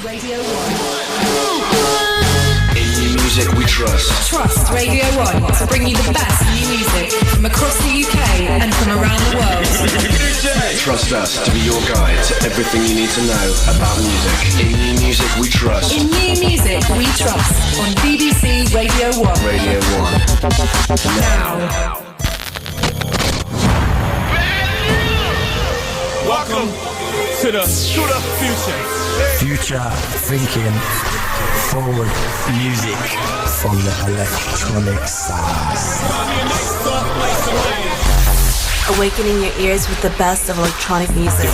Radio 1. In new music we trust. Trust Radio 1 to bring you the best new music from across the UK and from around the world. Trust us to be your guide to everything you need to know about music. In new music we trust. In new music we trust on BBC Radio 1. Radio 1. Now. Welcome to the future. Future thinking, forward music from the electronic side. Awakening your ears with the best of electronic music.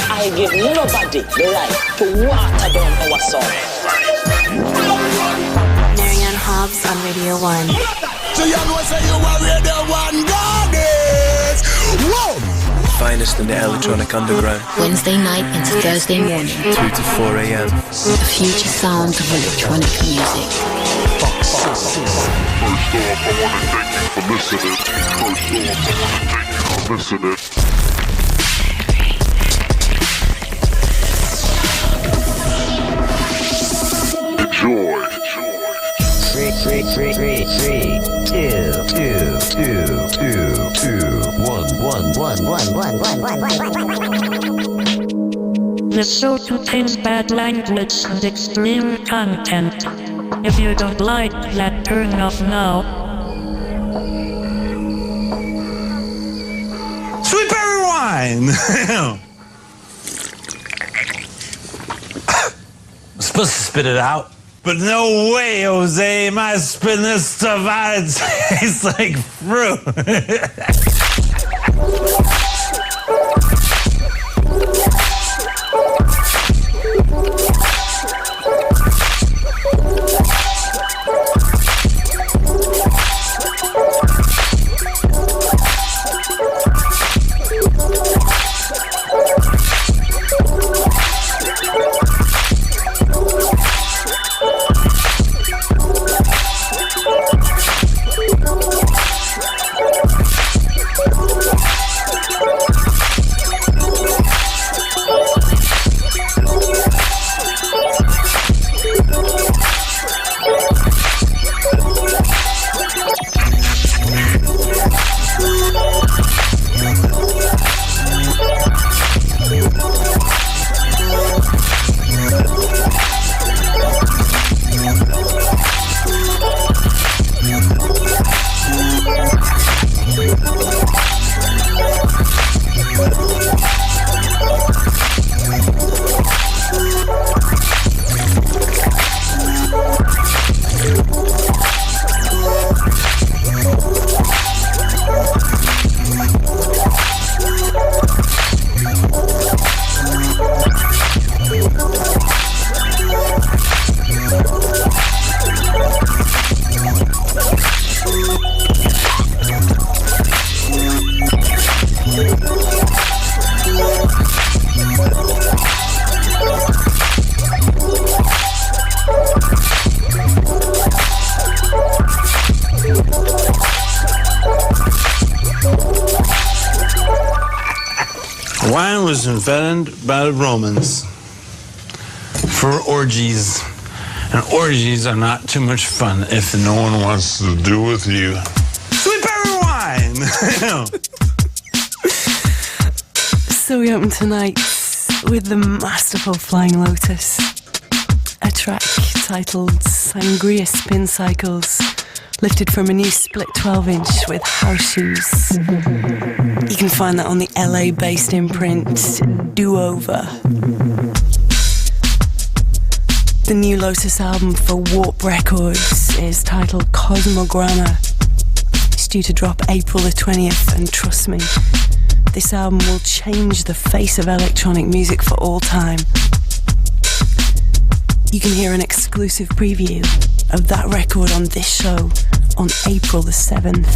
I give nobody the right to water down our song. Hobbs on Radio 1. So you know say you are Radio 1 goddess. Whoa! Finest in the electronic underground. Wednesday night into Thursday morning. 2 to 4 a.m. The future sound of electronic music. First off, I want to thank you for listening. Enjoy. 3, 2, 1. The show contains bad language and extreme content. If you don't like that, turn off now. Sweet berry wine! I'm supposed to spit it out. But no way, Jose, am I spitting this stuff out? It tastes like fruit. Wine was invented by the Romans for orgies. And orgies are not too much fun if no one wants to do with you. Sweet berry wine! So we open tonight with the masterful Flying Lotus, a track titled Sangria Spin Cycles, lifted from a new split 12-inch with house shoes. You can find that on the LA-based imprint Do-Over. The new Lotus album for Warp Records is titled Cosmogramma. It's due to drop April the 20th, and trust me, this album will change the face of electronic music for all time. You can hear an exclusive preview of that record on this show on April the 7th.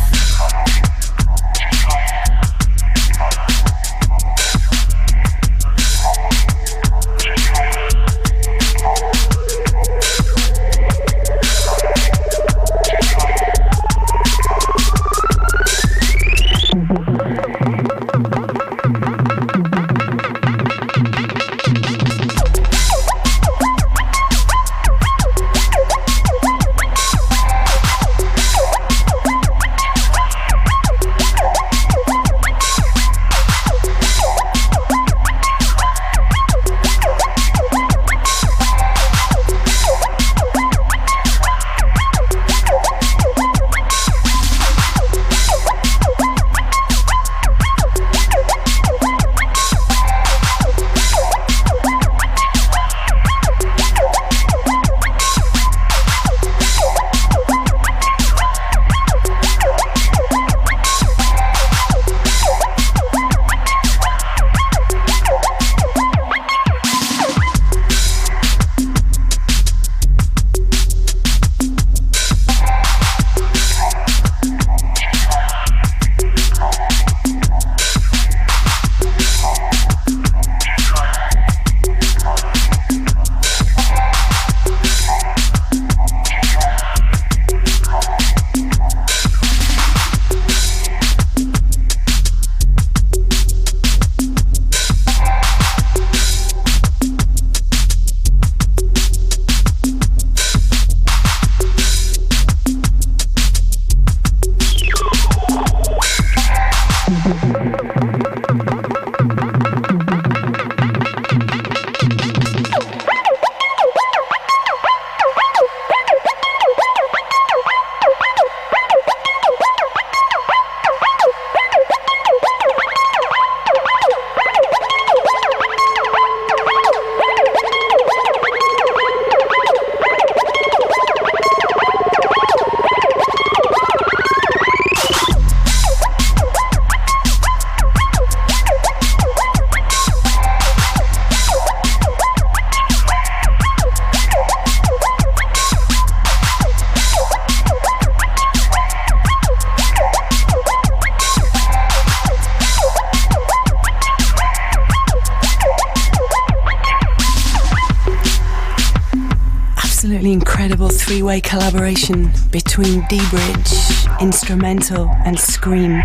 the incredible three-way collaboration between D-Bridge, Instrumental and Scream.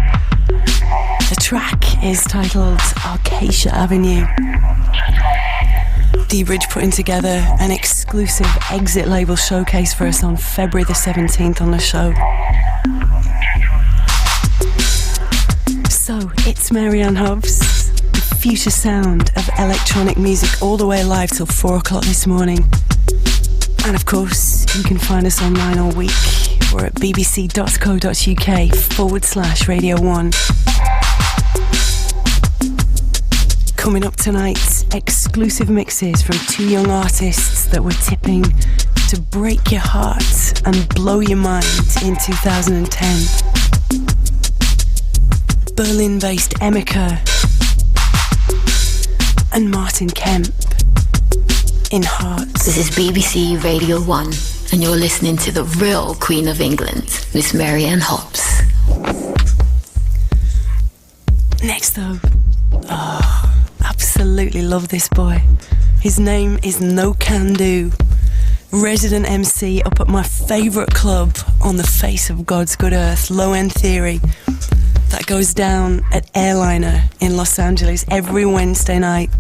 The track is titled Acacia Avenue. D-Bridge putting together an exclusive exit label showcase for us on February the 17th on the show. So, it's Marianne Hobbs, the future sound of electronic music all the way live till 4 o'clock this morning. And of course, you can find us online all week. We're at bbc.co.uk/Radio 1. Coming up tonight, exclusive mixes from two young artists that were tipping to break your heart and blow your mind in 2010. Berlin-based Emika and Martin Kemp in Hearts. This is BBC Radio 1, and you're listening to the real Queen of England, Miss Marianne Hobbs. Next though, absolutely love this boy. His name is No Can Do. Resident MC up at my favourite club on the face of God's good earth, Low End Theory. That goes down at Airliner in Los Angeles every Wednesday night.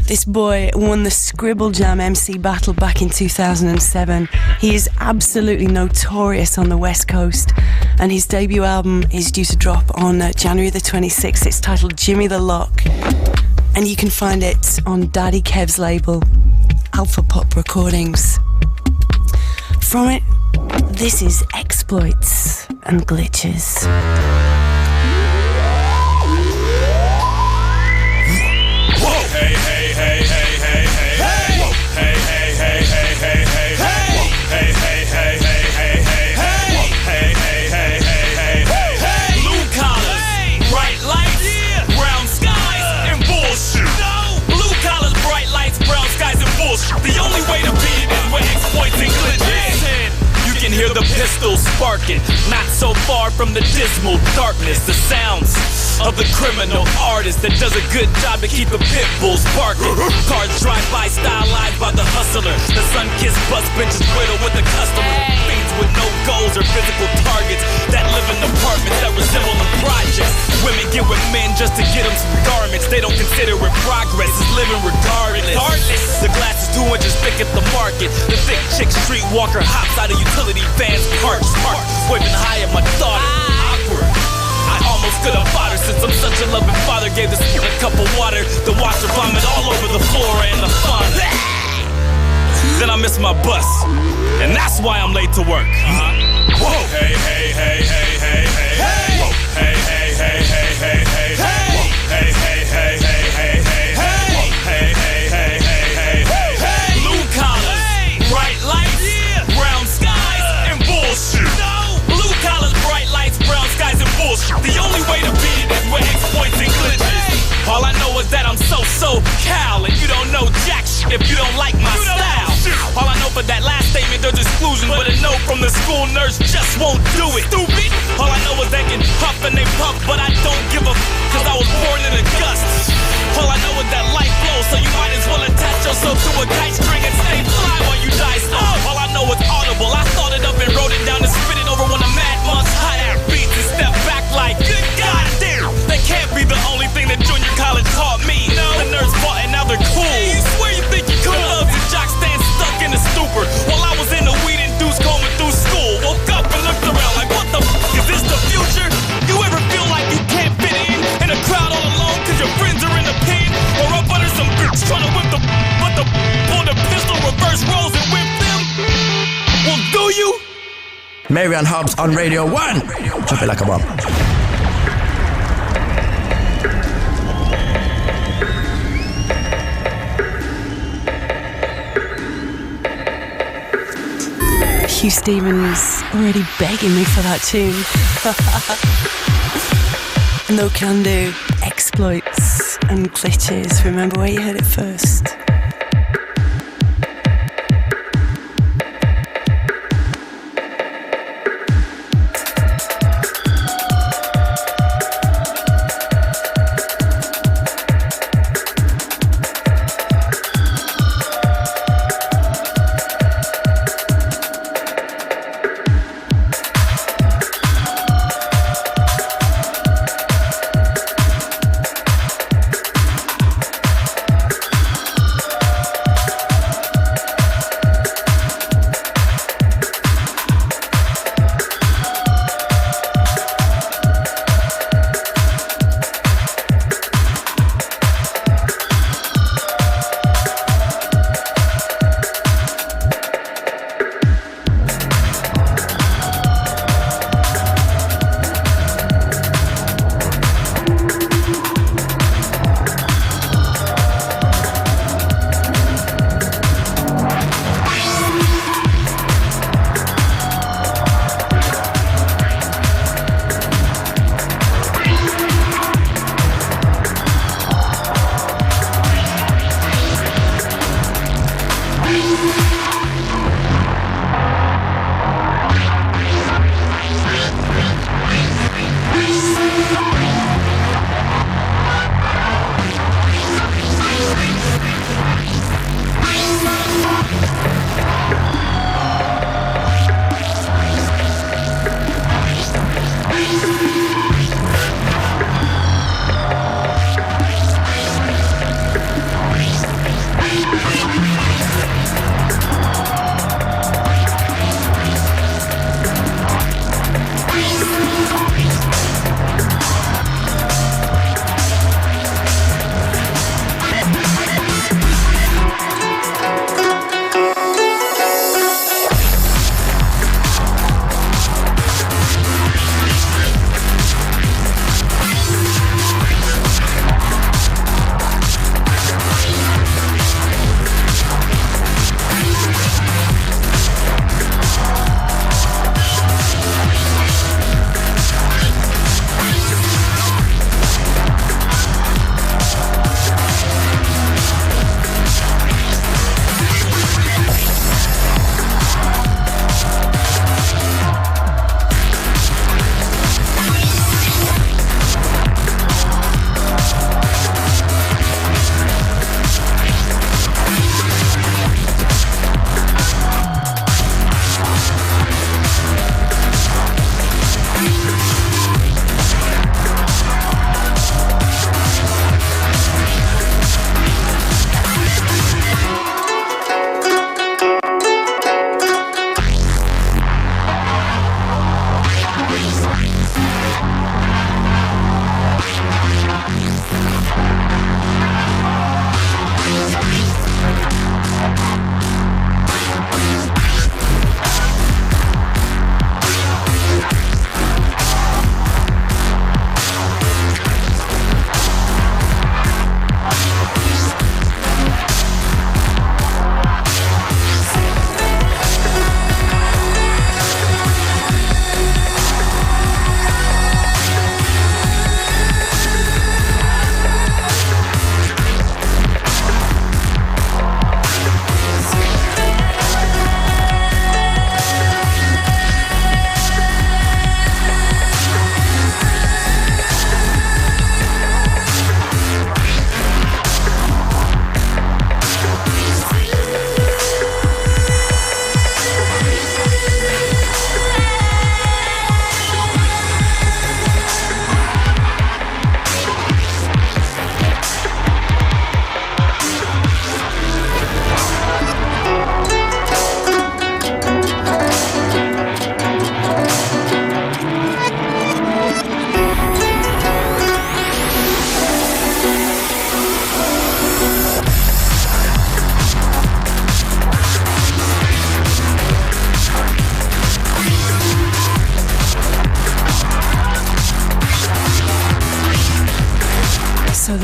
This boy won the Scribble Jam MC battle back in 2007. He is absolutely notorious on the West Coast, and his debut album is due to drop on January the 26th. It's titled Jimmy the Lock, and you can find it on Daddy Kev's label, Alpha Pop Recordings. From it, this is Exploits and Glitches. The only way to beat it is with exploits and glitches. You can hear the pistols sparking, not so far from the dismal darkness. The sounds of the criminal artist that does a good job to keep the pit bulls barking. Cars drive by, stylized by the hustler. The sun-kissed bus benches riddled with the customer. Fiends with no goals or physical targets that live in apartments that resemble the projects. Women get with men just to get them some garments. They don't consider it progress, it's living regardless. The glass is 2 inches thick at the market. The thick chick streetwalker hops out of utility vans parked. Waving high at my daughter. Awkward. I almost could have fought her since I'm such a loving father. Gave this a cup of water to watch her vomit all over the floor and the fun. Then I miss my bus, and that's why I'm late to work. Whoa! Hey, hey, hey, hey, hey, hey, hey! Whoa. Hey, hey, hey, hey, hey, hey, hey! Whoa. Hey, hey, hey, hey, hey, hey, hey! Whoa. Hey, hey, hey, hey, hey, hey, hey! Blue collars, bright lights, brown skies, and bullshit. Blue collars, bright lights, brown skies, and bullshit. The only way to beat it is with exploits and glitches. All I know is that I'm so Cal, and you don't know jack shit if you don't like my style. All I know for that last statement, there's exclusion, but a note from the school nurse just won't do it. Stupid. All I know is they can huff and they puff, but I don't give a cause I was born in a gust. All I know is that life flows, so you might as well attach yourself to a kite string and stay fly while you die slow. All I know is audible. I thought it up and wrote it down and spit it over one of Mad Monk's hot ass beats and step back like, good goddamn. They can't be the only thing that junior college taught me. No. The nerds fought and now they're cool. Hey, you swear you think you're cool? The thugs and jocks stand stuck in a stupor while I was in the weed-induced combing through school. Woke up and looked around like, what the f*** is this the future? You ever feel like you can't fit in a crowd all alone cause your friends are in the pen? Or up under some bitch trying to whip the pull the pistol, reverse rolls and whip them? Well, do you? Marianne Hobbs on Radio 1. Drop it like a bomb. Hugh Stevens already begging me for that tune. No Can Do, Exploits and Glitches. Remember where you heard it first.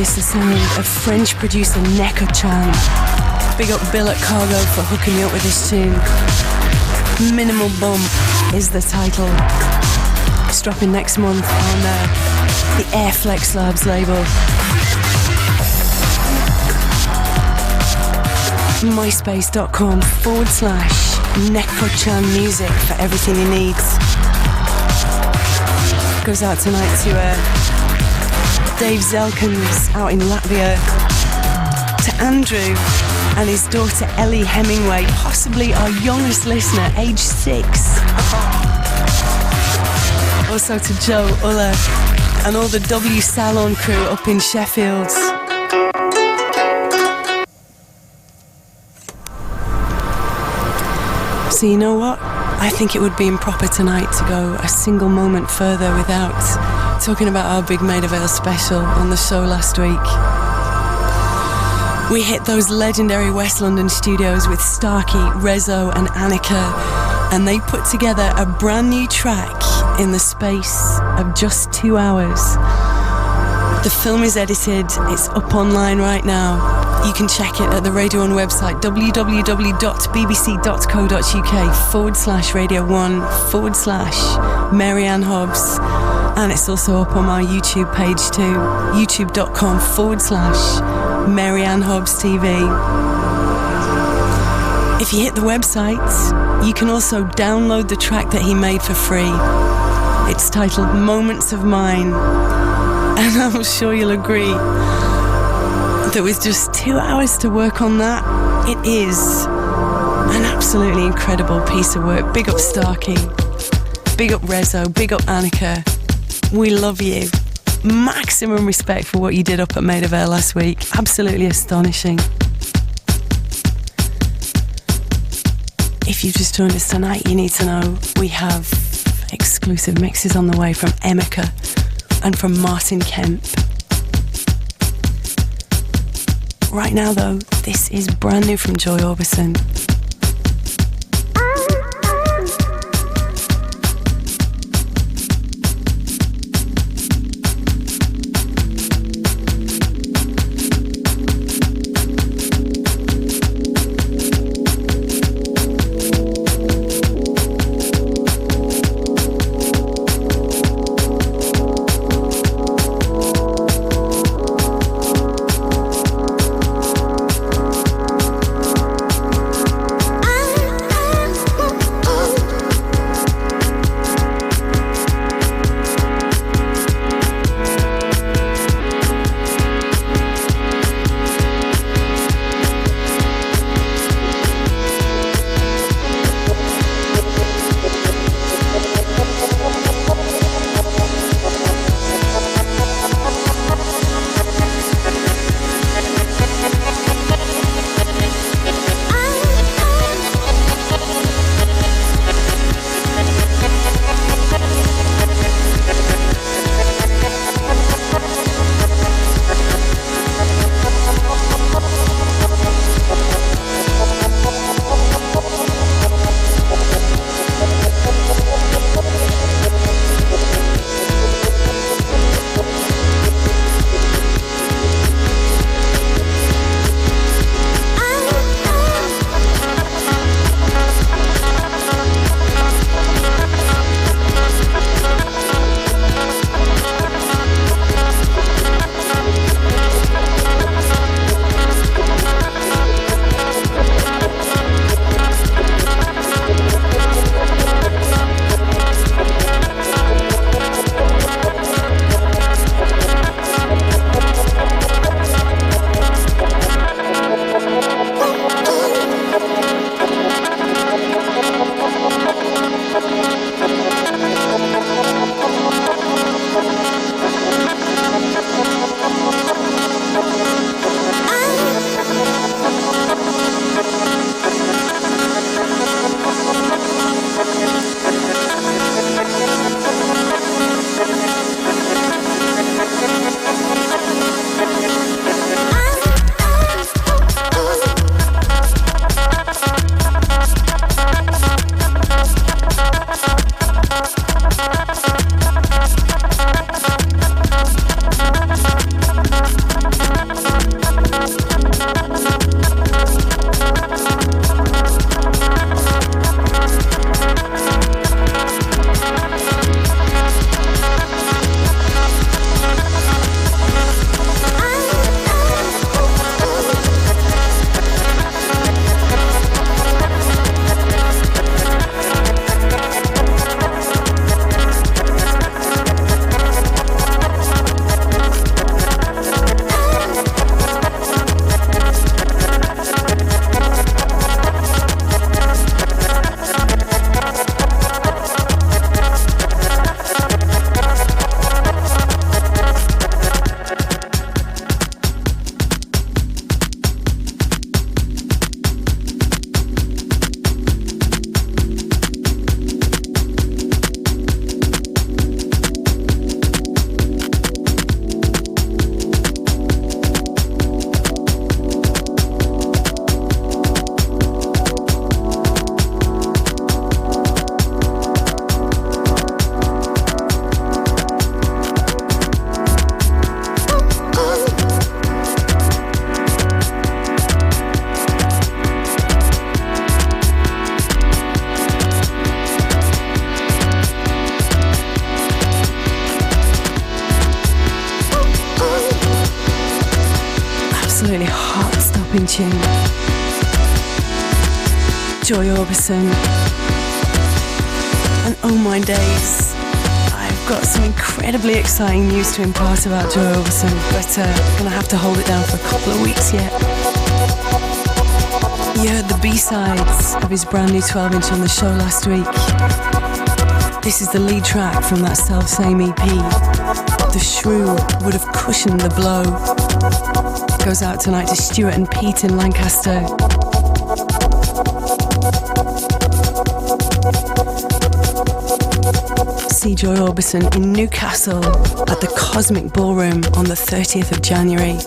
this the sound of French producer Neko Chan. Big up Bill at Cargo for hooking me up with this tune. Minimal Bump is the title. It's dropping next month on the Airflex Labs label. MySpace.com/Neko-chan music for everything he needs. Goes out tonight to Dave Zelkins out in Latvia, to Andrew and his daughter Ellie Hemingway, possibly our youngest listener, age 6. Also to Joe Uller and all the W Salon crew up in Sheffield. So you know what? I think it would be improper tonight to go a single moment further without talking about our big Maida Vale special on the show last week. We hit those legendary West London studios with Starkey, Rezo and Annika, and they put together a brand new track in the space of just 2 hours. The film is edited, it's up online right now. You can check it at the Radio 1 website, www.bbc.co.uk/Radio1/Mary Ann Hobbs. And it's also up on my YouTube page too, youtube.com/Mary Ann Hobbs TV. If you hit the website, you can also download the track that he made for free. It's titled Moments of Mine. And I'm sure you'll agree that with just 2 hours to work on that, it is an absolutely incredible piece of work. Big up Starkey, big up Rezo, big up Annika. We love you. Maximum respect for what you did up at Maida Vale last week. Absolutely astonishing. If you've just joined us tonight, you need to know we have exclusive mixes on the way from Emika and from Martin Kemp. Right now though, this is brand new from Joy Orbison. absolutely heart-stopping tune. Joy Orbison. And oh my days, I've got some incredibly exciting news to impart about Joy Orbison, but I'm gonna have to hold it down for a couple of weeks yet. You heard the B-sides of his brand new 12-inch on the show last week. This is the lead track from that self-same EP. The Shrew would have cushioned the blow. Goes out tonight to Stuart and Pete in Lancaster. See Joy Orbison in Newcastle at the Cosmic Ballroom on the 30th of January.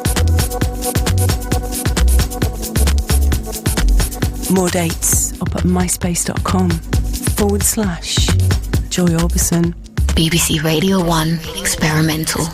More dates up at myspace.com/Joy Orbison. BBC Radio 1 Experimental.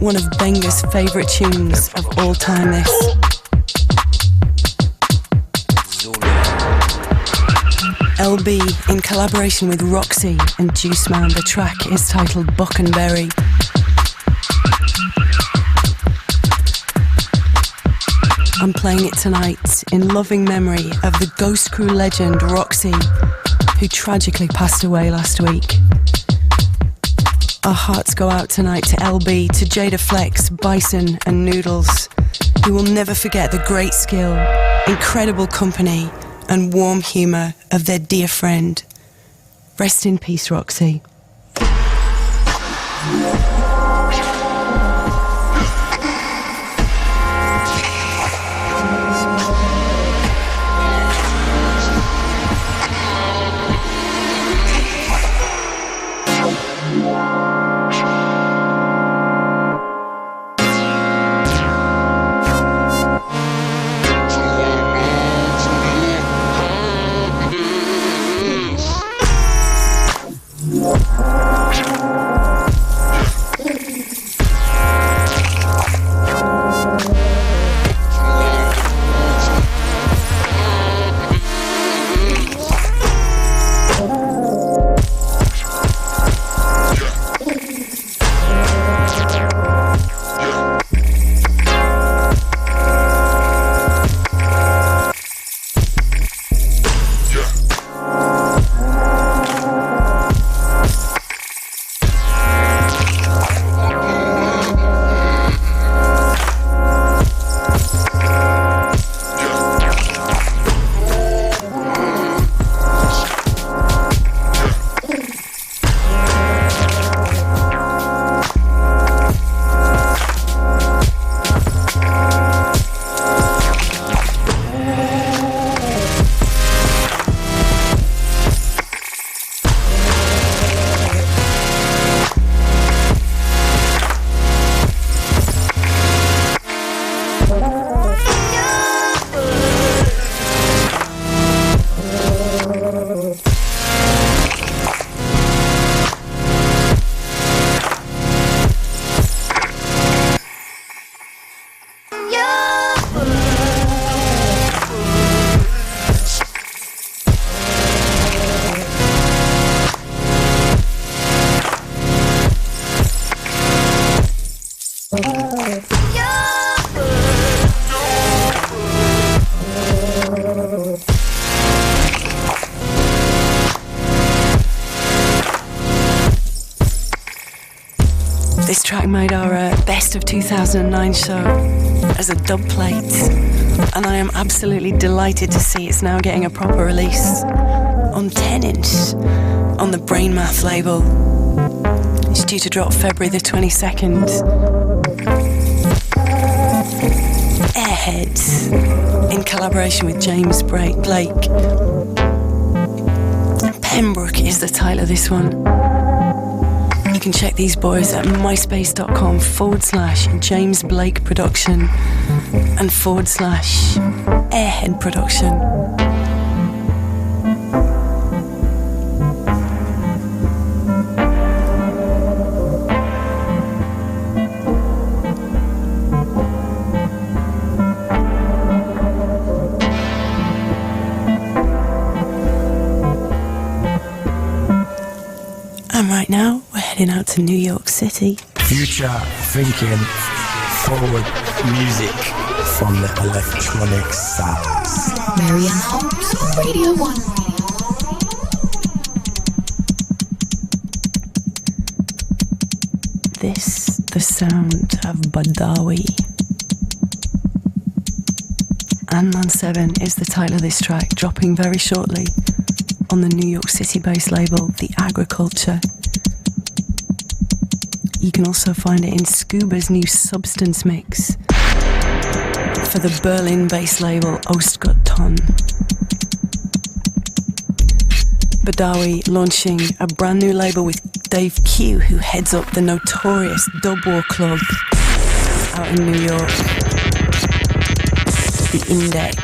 one of Benga's favourite tunes of all time, this. LB in collaboration with Roxy and Juice Man. The track is titled Buck and Berry. I'm playing it tonight in loving memory of the Ghost Crew legend Roxy, who tragically passed away last week. Our hearts go out tonight to LB, to Jada Flex, Bison and Noodles, who will never forget the great skill, incredible company and warm humour of their dear friend. Rest in peace, Roxy. This track made our Best of 2009 show as a dub plate, and I am absolutely delighted to see it's now getting a proper release on 10-inch on the Brain Math label. It's due to drop February the 22nd. Airhead, in collaboration with James Blake. Pembroke is the title of this one. You can check these boys at myspace.com/James Blake Production and /Airhead Production. And right now, we're heading out to New York City. Future thinking, forward music from the electronic sounds. Marianne Hobbs on Radio 1. This, the sound of Badawi. Ant-Man 7 is the title of this track, dropping very shortly on the New York City-based label, The Agriculture. You can also find it in Scuba's new Substance mix for the Berlin-based label Ostgotton. Badawi launching a brand new label with Dave Q, who heads up the notorious Dub War Club out in New York. The Index.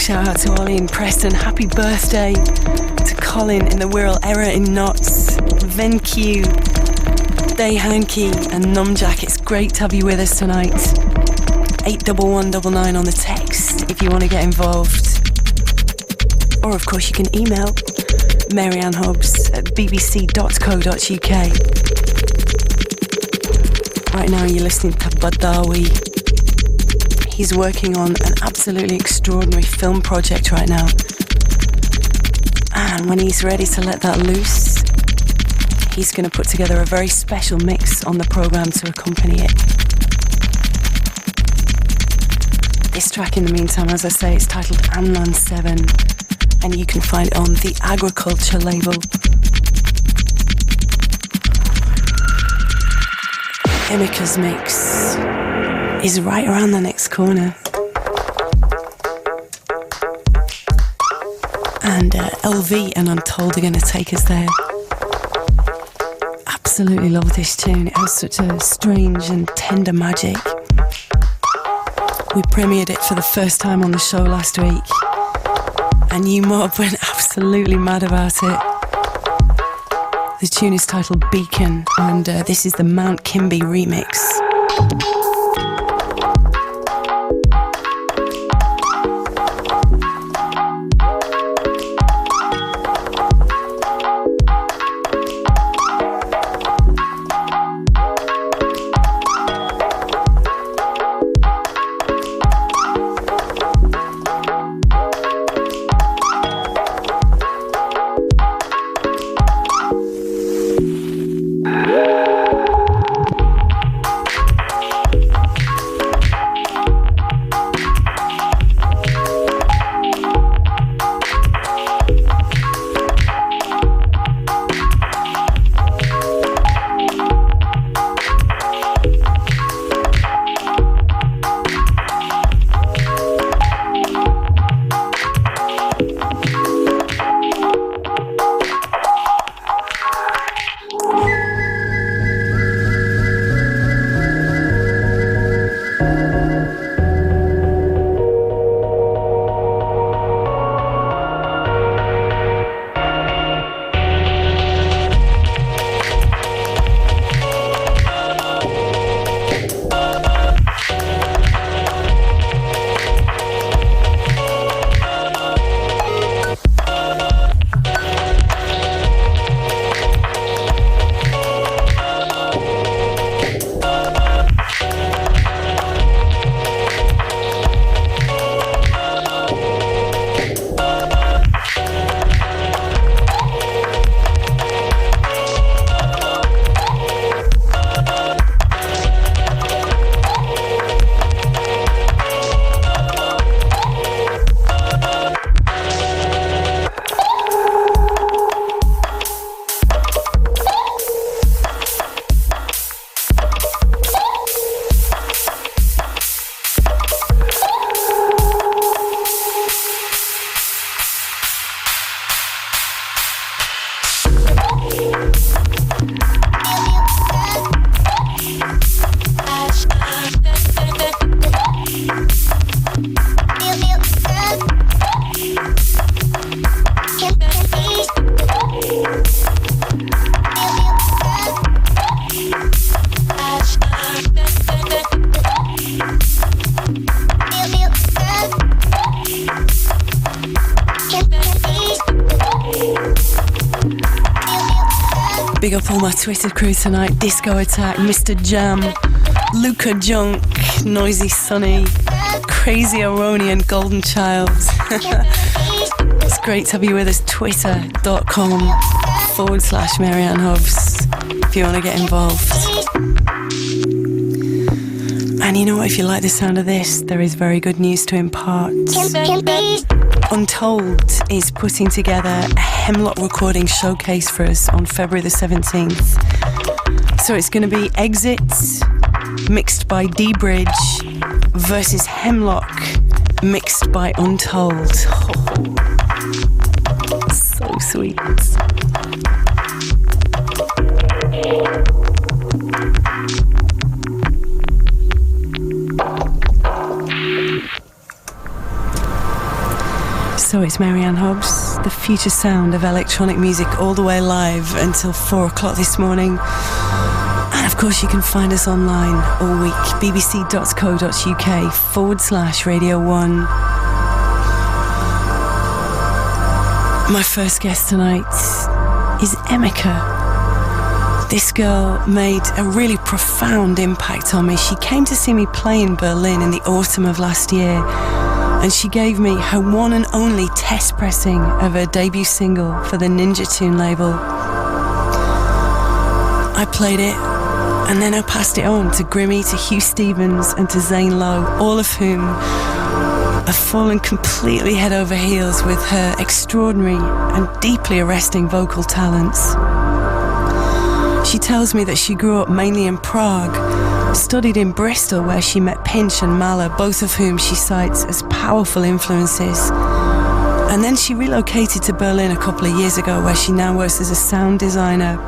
shout out to Ollie and Preston. Happy birthday to Colin in the Wirral, Error in Knots, VenQ, Day Hanky and Numjack. It's great to have you with us tonight. 81199 on the text if you want to get involved. Or of course you can email Marianne Hobbs at bbc.co.uk. Right now you're listening to Badawi. He's working on an absolutely extraordinary film project right now. And when he's ready to let that loose, he's going to put together a very special mix on the programme to accompany it. This track, in the meantime, as I say, it's titled Amlan 7, and you can find it on the Agriculture label. Emika's mix is right around the next corner. And LV and Untold are going to take us there. Absolutely love this tune. It has such a strange and tender magic. We premiered it for the first time on the show last week, and you mob went absolutely mad about it. The tune is titled Beacon, and this is the Mount Kimby remix. Big up all my Twitter crew tonight. Disco Attack, Mr. Jam, Luca Junk, Noisy Sunny, Crazy Aronian, Golden Child. It's great to have you with us. Twitter.com/Marianne Hobbs if you want to get involved. And you know what, if you like the sound of this, there is very good news to impart. Untold is putting together a Hemlock recording showcase for us on February the 17th. So it's going to be Exits mixed by D-Bridge versus Hemlock mixed by Untold. Oh, so sweet. So it's Marianne Hobbs, the future sound of electronic music, all the way live until 4 o'clock this morning. And of course you can find us online all week, bbc.co.uk/Radio 1. My first guest tonight is Emika. This girl made a really profound impact on me. She came to see me play in Berlin in the autumn of last year, and she gave me her one and only test pressing of her debut single for the Ninja Tune label. I played it, and then I passed it on to Grimmy, to Hugh Stevens and to Zane Lowe, all of whom have fallen completely head over heels with her extraordinary and deeply arresting vocal talents. She tells me that she grew up mainly in Prague, studied in Bristol where she met Pinch and Mahler, both of whom she cites as powerful influences. And then she relocated to Berlin a couple of years ago, where she now works as a sound designer.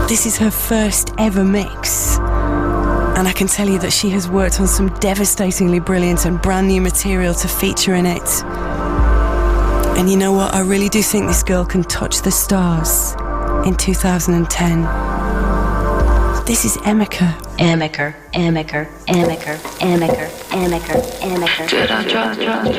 This is her first ever mix, and I can tell you that she has worked on some devastatingly brilliant and brand new material to feature in it. And you know what? I really do think this girl can touch the stars in 2010. This is Emika. Emika, Emika, Emika, Emika, Emika, Emika. Did I drop the other?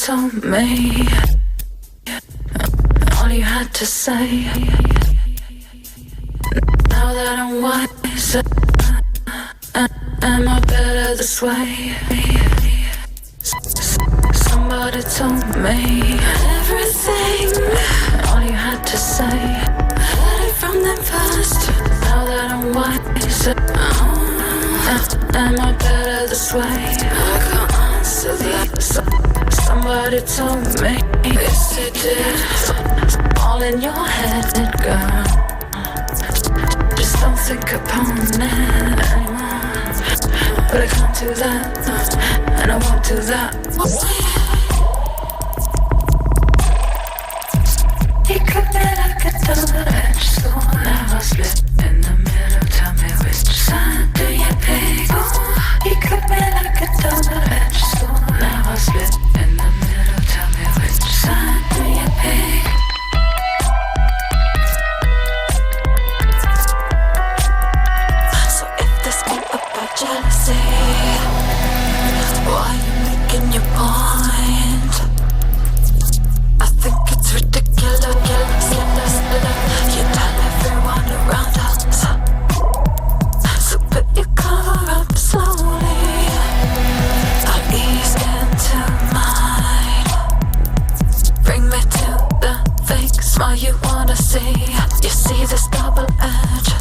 told me all you had to say. Now that I'm wiser, am I better this way? Somebody told me everything, all you had to say. Heard it from them first. Now that I'm wiser, am I better this way? I can't answer that. Somebody told me, yes it did. All in your head, girl. Just don't think upon it anymore. But I can't do that, and I won't do that. You could be like a double-edged sword. Never split in the middle. Tell me which side do you pick? Oh, you could be like a double-edged sword. Never split in the middle. Tell me which side do you pick? So if this ain't about jealousy, why are you making your point? I think it's ridiculous. You tell everyone around us. So put your cover up slowly. I'll ease into mine. Bring me to the fake smile you wanna see. You see this double edge.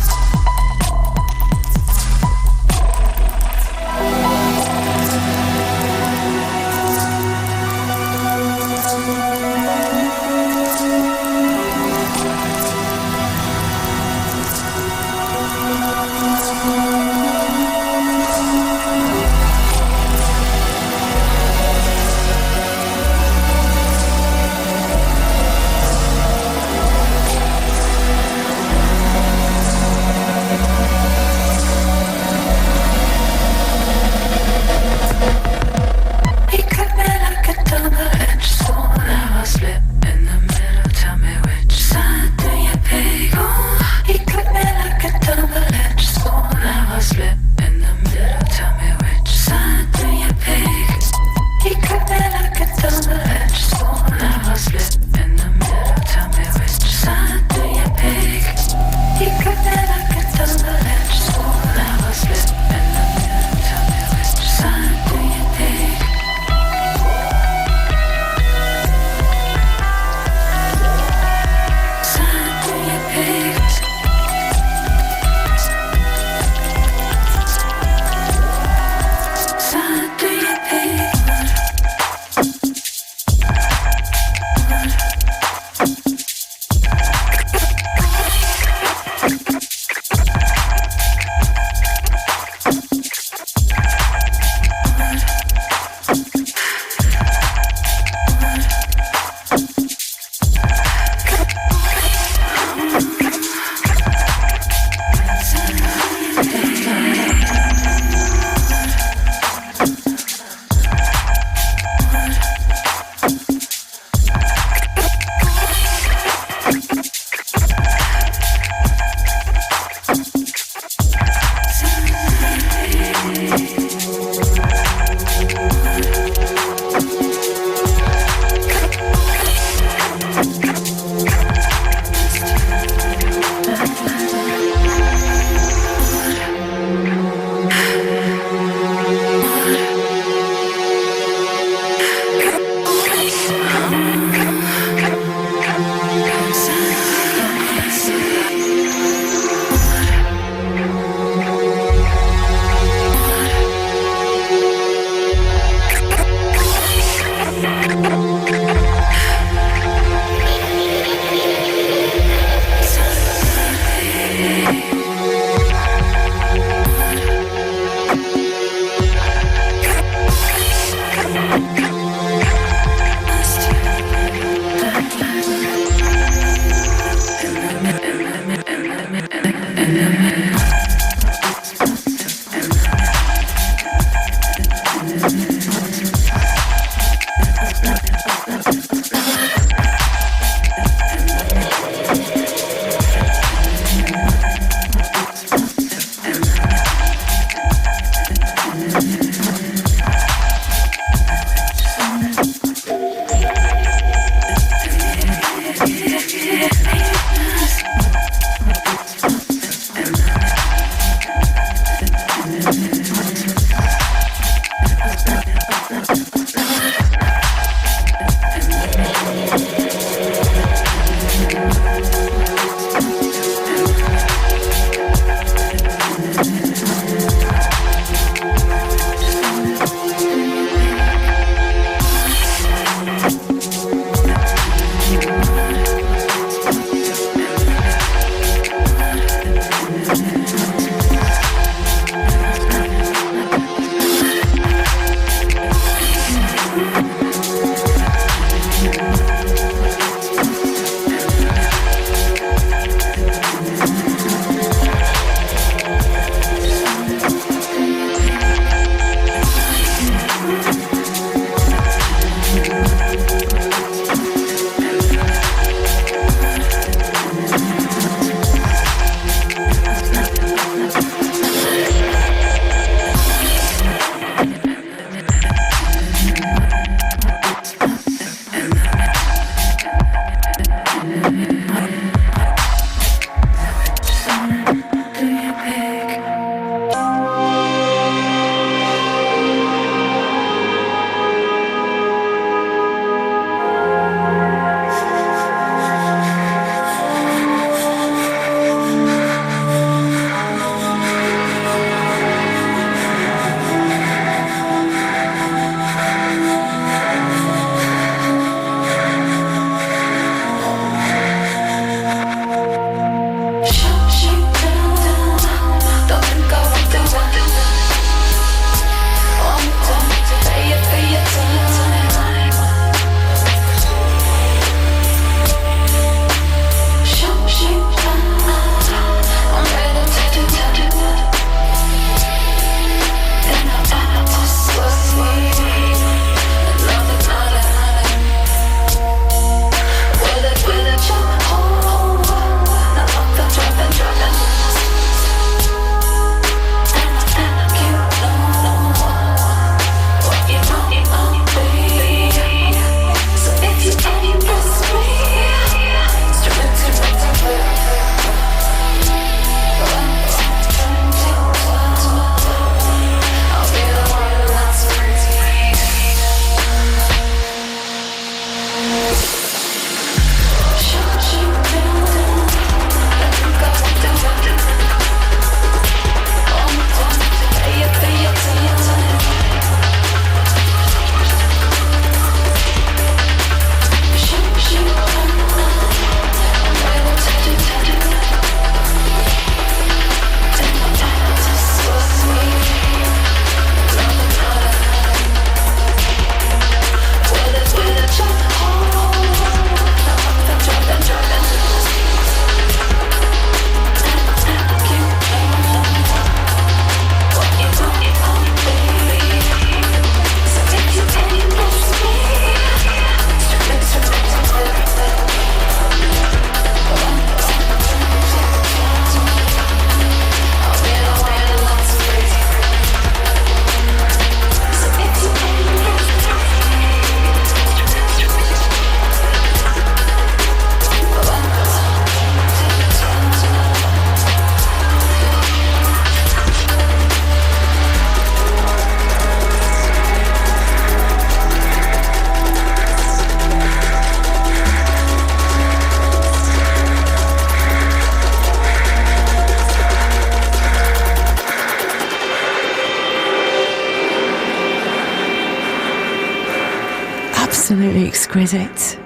absolutely exquisite.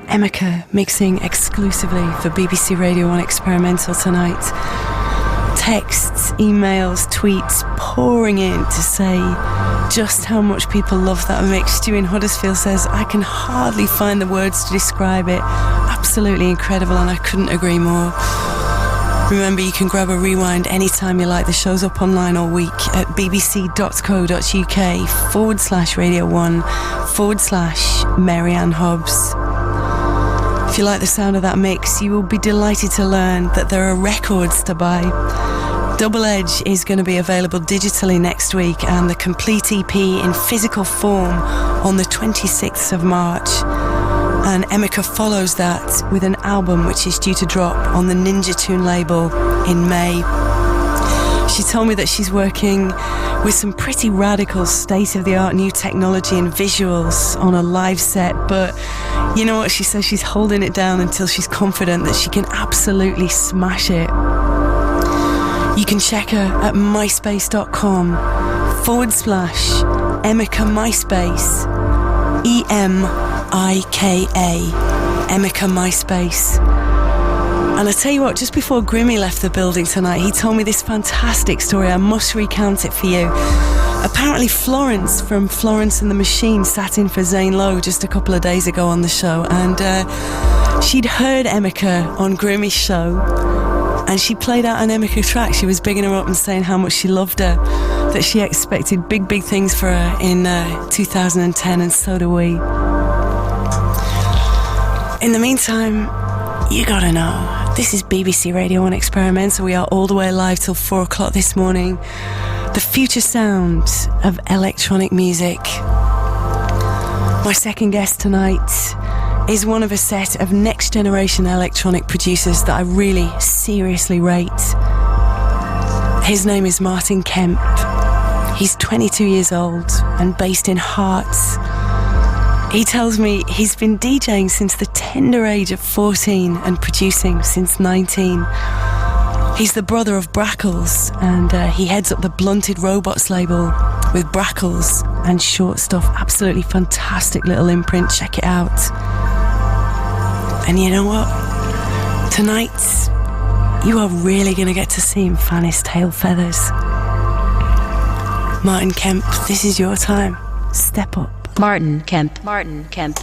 Emika mixing exclusively for BBC Radio 1 Experimental tonight. Texts, emails, tweets pouring in to say just how much people love that mix. Stu in Huddersfield says, I can hardly find the words to describe it. Absolutely incredible, and I couldn't agree more. Remember, you can grab a rewind anytime you like. The show's up online all week at bbc.co.uk/radio1/Marianne Hobbs. If you like the sound of that mix, you will be delighted to learn that there are records to buy. Double Edge is going to be available digitally next week, and the complete EP in physical form on the 26th of March. And Emika follows that with an album which is due to drop on the Ninja Tune label in May. She told me that she's working with some pretty radical state-of-the-art new technology and visuals on a live set, but you know what she says, she's holding it down until she's confident that she can absolutely smash it. You can check her at myspace.com/Emika MySpace EMIKA Emika MySpace. And I tell you what, just before Grimmy left the building tonight, he told me this fantastic story. I must recount it for you. Apparently Florence from Florence and the Machine sat in for Zane Lowe just a couple of days ago on the show, and she'd heard Emika on Grimmy's show, and she played out an Emika track. She was bigging her up and saying how much she loved her, that she expected big, big things for her in 2010, and so do we. In the meantime, you gotta know, this is BBC Radio 1 Experimental. We are all the way live till 4 o'clock this morning. The future sound of electronic music. My second guest tonight is one of a set of next generation electronic producers that I really seriously rate. His name is Martin Kemp. He's 22 years old and based in Hearts. He tells me he's been DJing since the tender age of 14 and producing since 19. He's the brother of Brackles, and he heads up the Blunted Robots label with Brackles and Short Stuff. Absolutely fantastic little imprint, check it out. And you know what? Tonight, you are really going to get to see him fan his tail feathers. Martin Kemp, this is your time. Step up. Martin Kemp. Martin Kemp.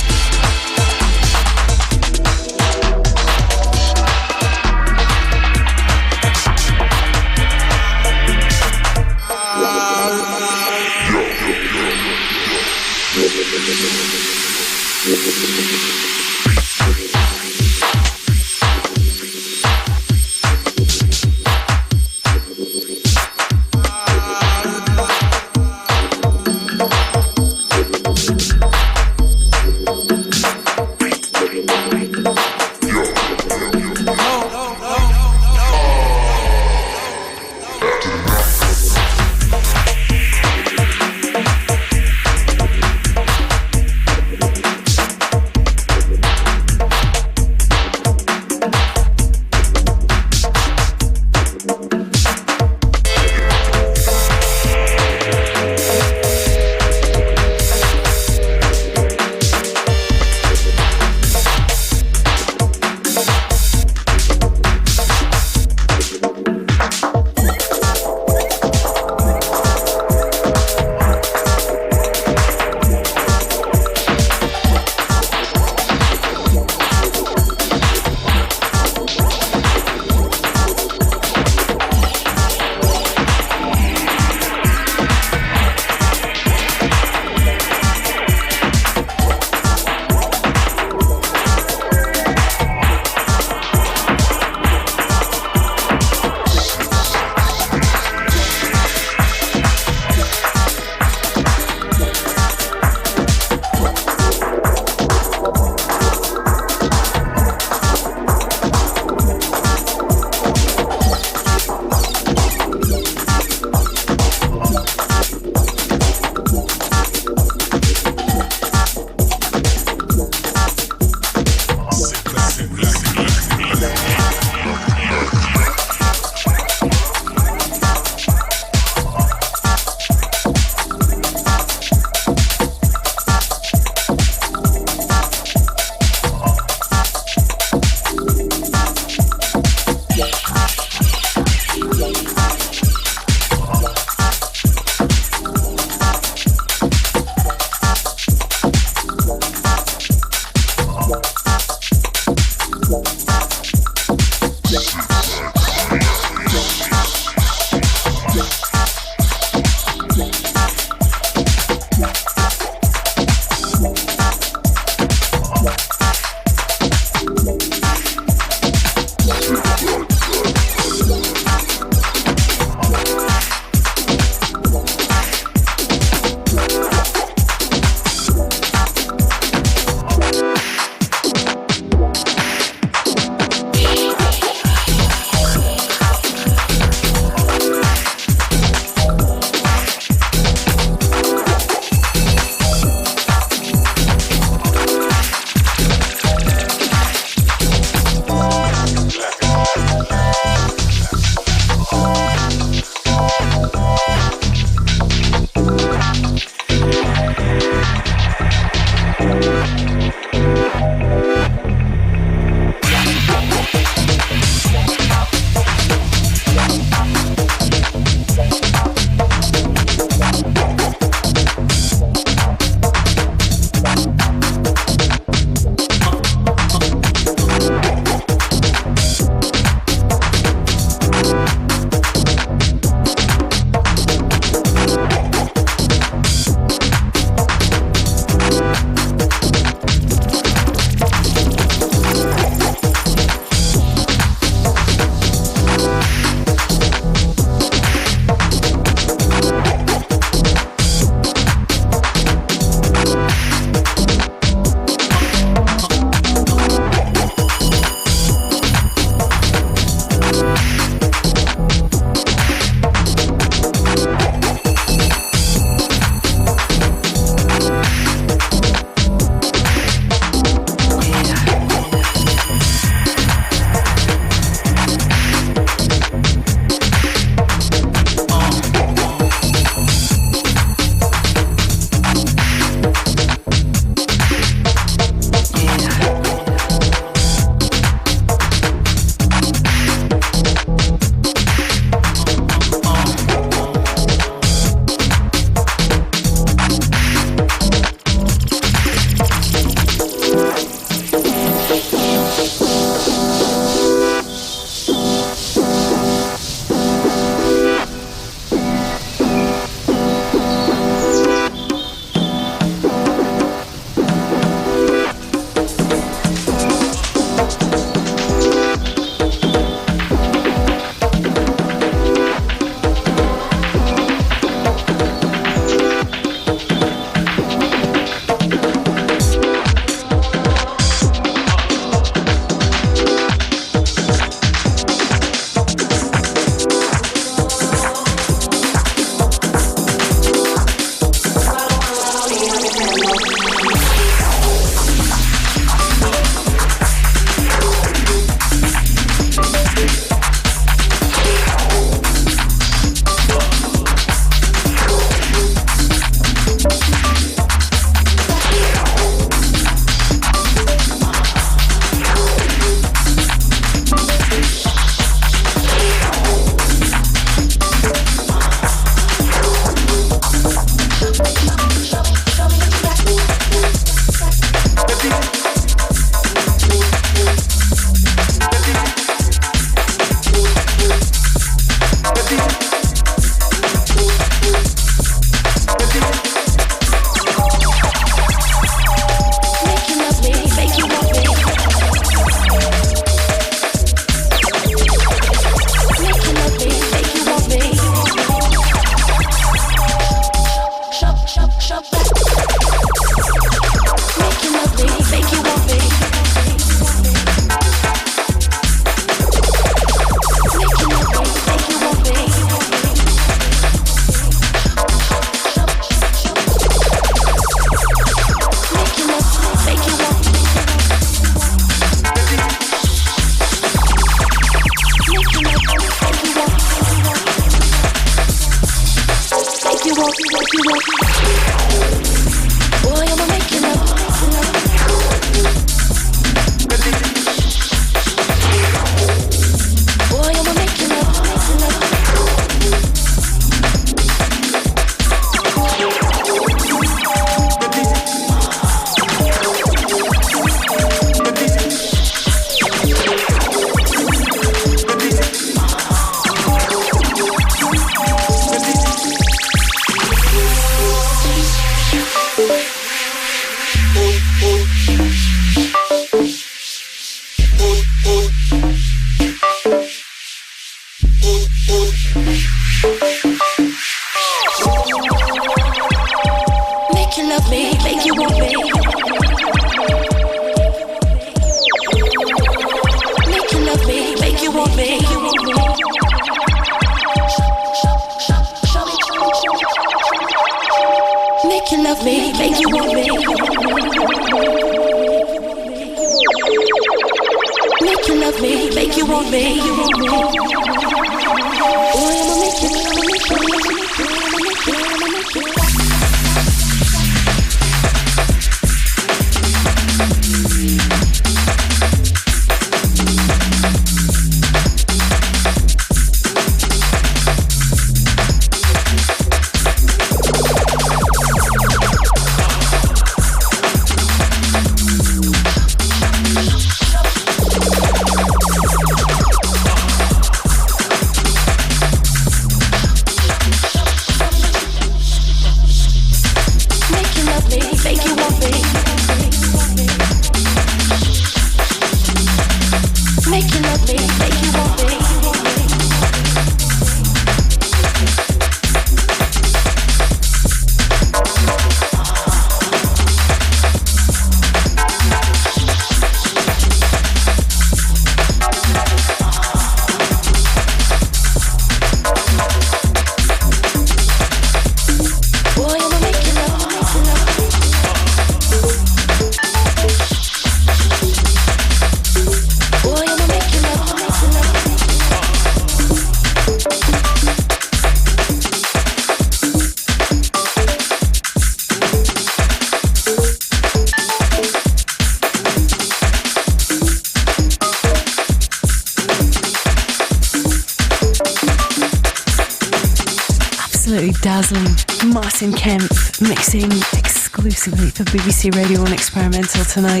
Dazzling Martin Kemp mixing exclusively for BBC Radio 1 Experimental tonight.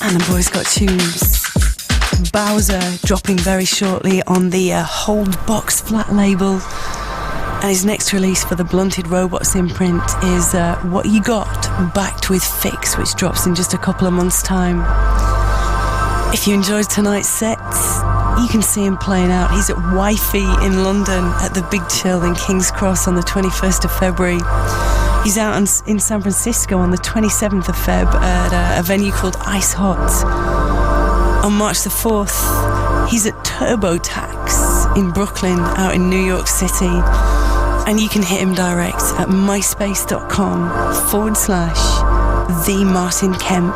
And the boys got tunes. Bowser dropping very shortly on the Hold Box flat label. And his next release for the Blunted Robots imprint is What You Got, backed with Fix, which drops in just a couple of months' time. If you enjoyed tonight's set, you can see him playing out. He's at Wi-Fi in London at the Big Chill in King's Cross on the 21st of February. He's out in San Francisco on the 27th of Feb at a venue called Ice Hot. On March the 4th, he's at Turbo Tax in Brooklyn, out in New York City. And you can hit him direct at myspace.com/The Martin Kemp.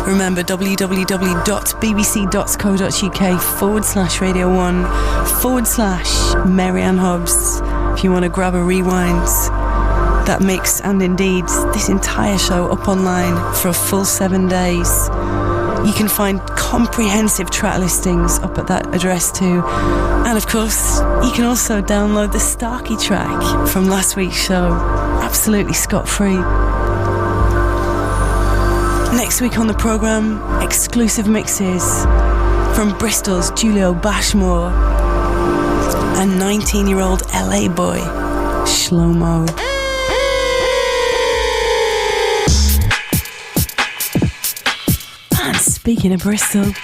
Remember www.bbc.co.uk/Radio1/Marianne Hobbs if you want to grab a rewind. That mix and indeed this entire show up online for a full 7 days. You can find comprehensive track listings up at that address too. And of course, you can also download the Starkey track from last week's show, absolutely scot-free. Next week on the programme, exclusive mixes from Bristol's Julio Bashmore and 19-year-old LA boy, Shlomo. And speaking of Bristol...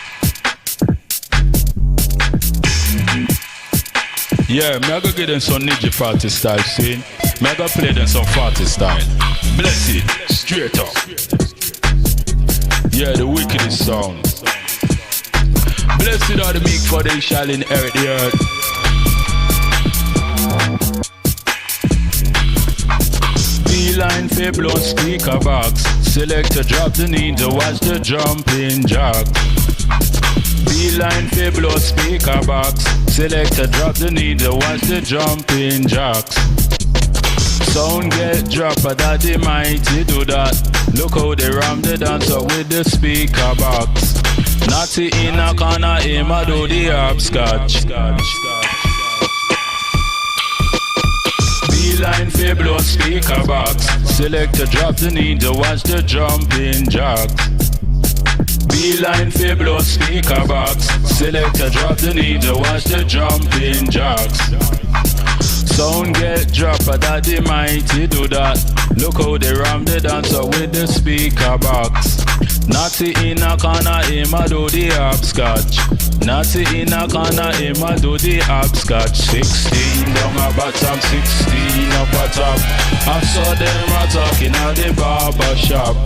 Yeah, me I go get them some Ninja 40 style scene. Me I go play them some 40 style. Bless it, straight up. Yeah, the wickedest sound. Blessed are the meek, for they shall inherit the earth. Beeline for blow speaker box. Select to drop the need to watch the jumping jack. Beeline for blow speaker box. Select to drop the need to watch the jumping jacks. Sound get drop, but that they mighty do that. Look how they ram the dancer with the speaker box. Natty in a corner, him a do the hopscotch. Beeline for blow speaker box. Select to drop the need to watch the jumping jack. Beeline for blow speaker box. Select to drop the need to watch the jumping jacks. Sound get drop, but that they mighty do that. Look how they ram the dancer with the speaker box. Natty in a corner, him a do the hopscotch. Natty in a corner, him a do the hopscotch. 16 down a bottom, 16 up a top. I saw them a talking at the barber shop.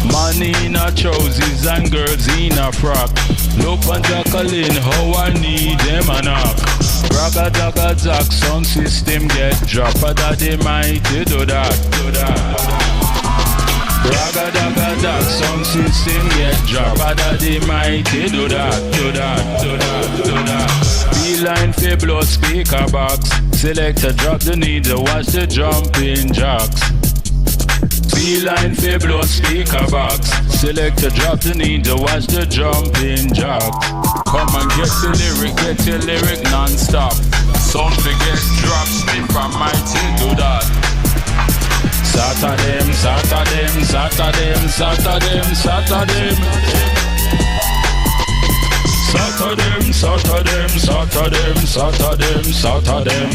Man in a trousers and girls in a frock. Look and Jacqueline, how I need them a knock. Ragga dagga zack, sound system get drop, but that they mighty do that, do that. Ragga dagga zack, sound system get drop, but that they mighty do that, do that, do that, do that. Beeline for blow speaker box. Select to drop the need to watch the jumping jacks. Beeline for blow speaker box. Select to drop the need to watch the jumping jacks. Come and get your lyric non-stop. Some forget drop, stiff and mighty do that. Saturday, Saturday, Saturday, Saturday, Saturday. Saturday, Saturday, Saturday, Saturday, Saturday.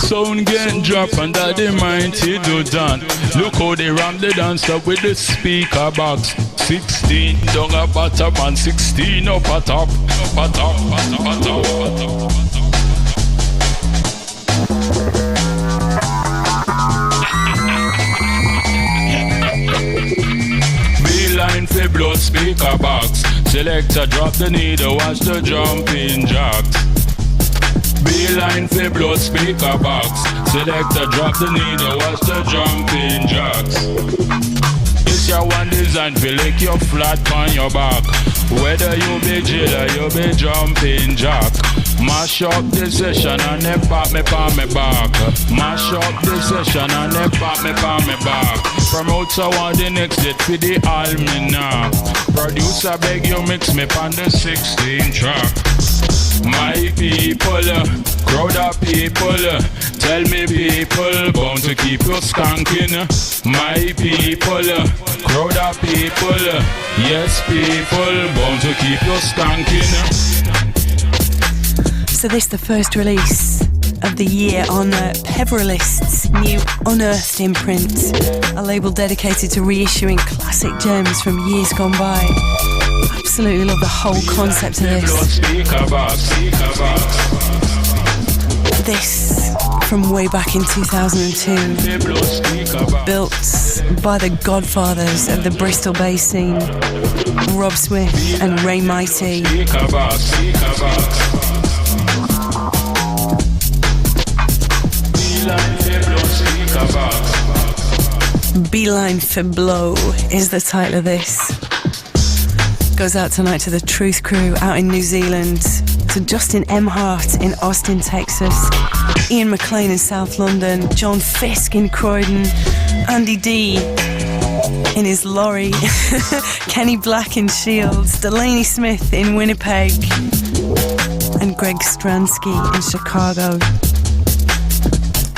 Sound get drop and that they mighty do that. Look how they ram the dancer with the speaker box. 16 down a bottom and 16 up a top. Up a top, up a top, up a top. Beeline for blow speaker box. Select to drop the needle, watch the jumping jacks. Beeline for blow speaker box. Select to drop the needle, watch the jumping jacks. This your one design, feel like you're flat on your back. Whether you be jailer, you be jumping jack. Mash up the session and then pop me pa me back. Mash up the session and then pop me pa me back. Promote someone the next hit for the almanac. Producer beg you mix me on the 16 track. My people, crowd of people, tell me people, bound to keep you skanking. My people, crowd of people, yes people, bound to keep you skanking. So this is the first release of the year on Peverlist's new Unearthed imprint, a label dedicated to reissuing classic gems from years gone by. Absolutely love the whole concept of this. This from way back in 2002, built by the godfathers of the Bristol bass scene, Rob Smith and Ray Mighty. Beeline for Blow is the title of this. Goes out tonight to the Truth Crew out in New Zealand, to Justin M. Hart in Austin, Texas, Ian McLean in South London, John Fisk in Croydon, Andy D in his lorry, Kenny Black in Shields, Delaney Smith in Winnipeg, and Greg Stransky in Chicago.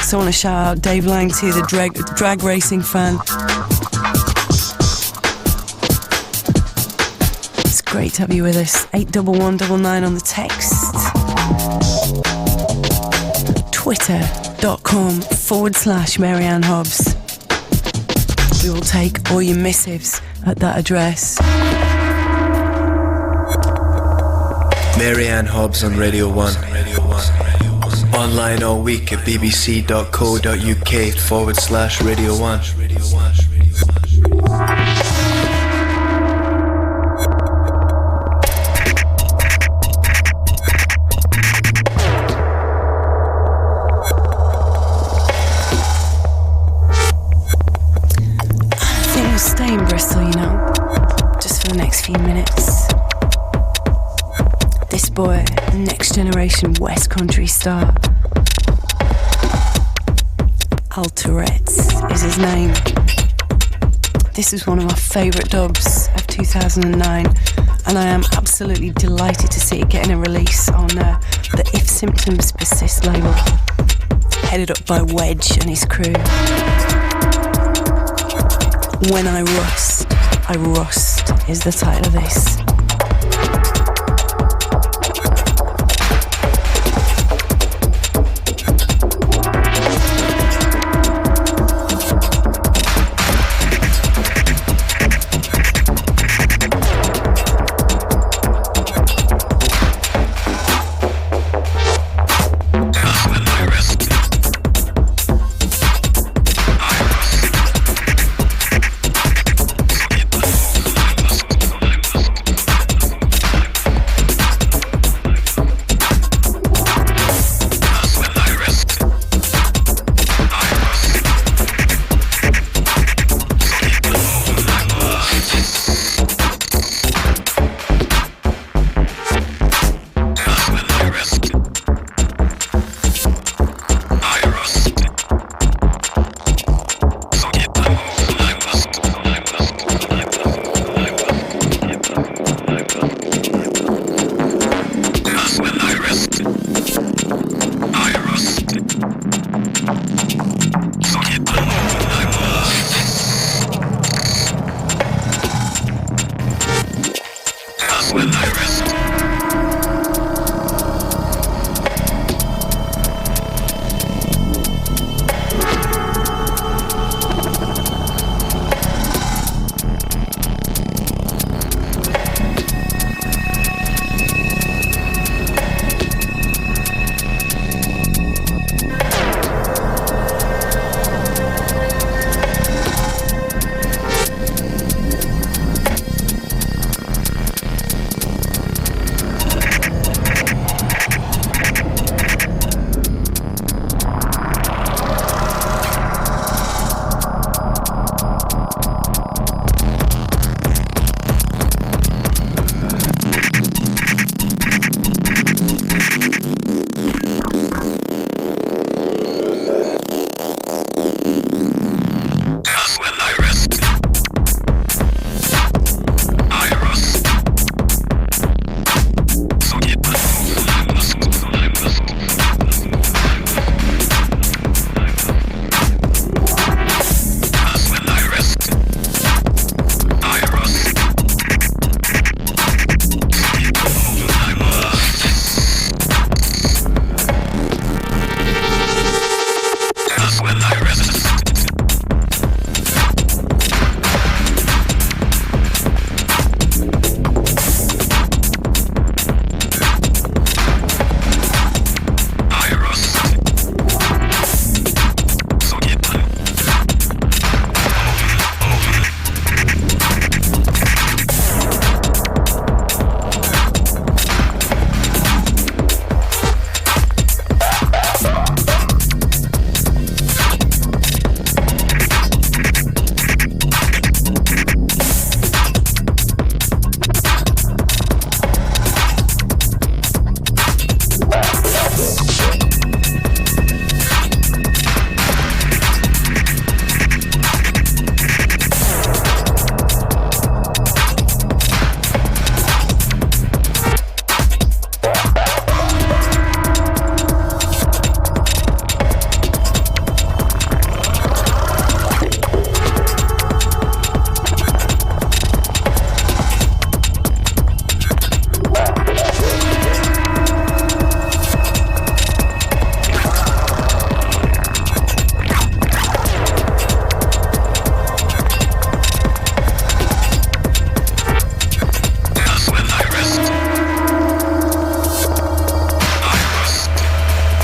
So I want to shout out Dave Lang too, the drag racing fan. It's great to have you with us. 81199 on the text. Twitter.com/Marianne Hobbs. We will take all your missives at that address. Marianne Hobbs on Radio 1. Online all week at bbc.co.uk/Radio 1. Stay in Bristol, you know, just for the next few minutes. This boy, next generation West Country star, Al Tourette's is his name. This is one of my favourite dubs of 2009, and I am absolutely delighted to see it getting a release on the If Symptoms Persist label, headed up by Wedge and his crew. When I Rust is the title of this.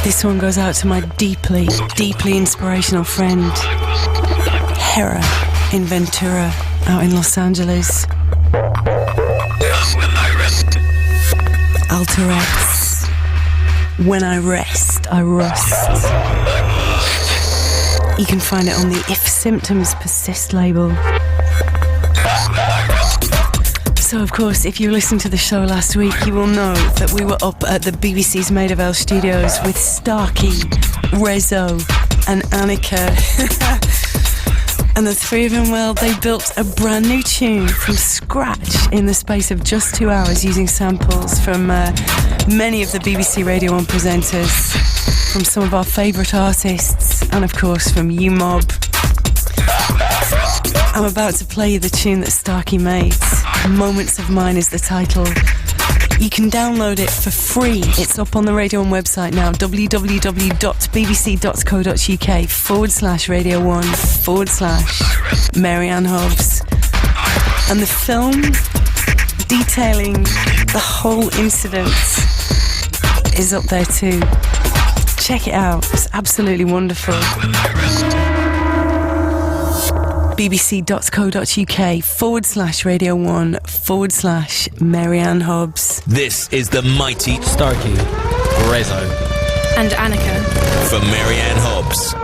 This one goes out to my deeply, deeply inspirational friend, Hera, in Ventura, out in Los Angeles. Alterex. When I rest, I rust. You can find it on the If Symptoms Persist label. So, of course, if you listened to the show last week, you will know that we were up at the BBC's Maida Vale studios with Starkey, Rezo, and Emika. And the three of them, well, they built a brand new tune from scratch in the space of just 2 hours using samples from many of the BBC Radio 1 presenters, from some of our favourite artists, and of course from U-Mob. I'm about to play you the tune that Starkey made. Moments of Mine is the title. You can download it for free. It's up on the Radio 1 website now, www.bbc.co.uk/Radio1/Mary Ann Hobbs. And the film detailing the whole incident is up there too. Check it out. It's absolutely wonderful. bbc.co.uk/Radio1/Mary Ann Hobbs. This is the mighty Starkey, Rezo, and Emika for Mary Ann Hobbs.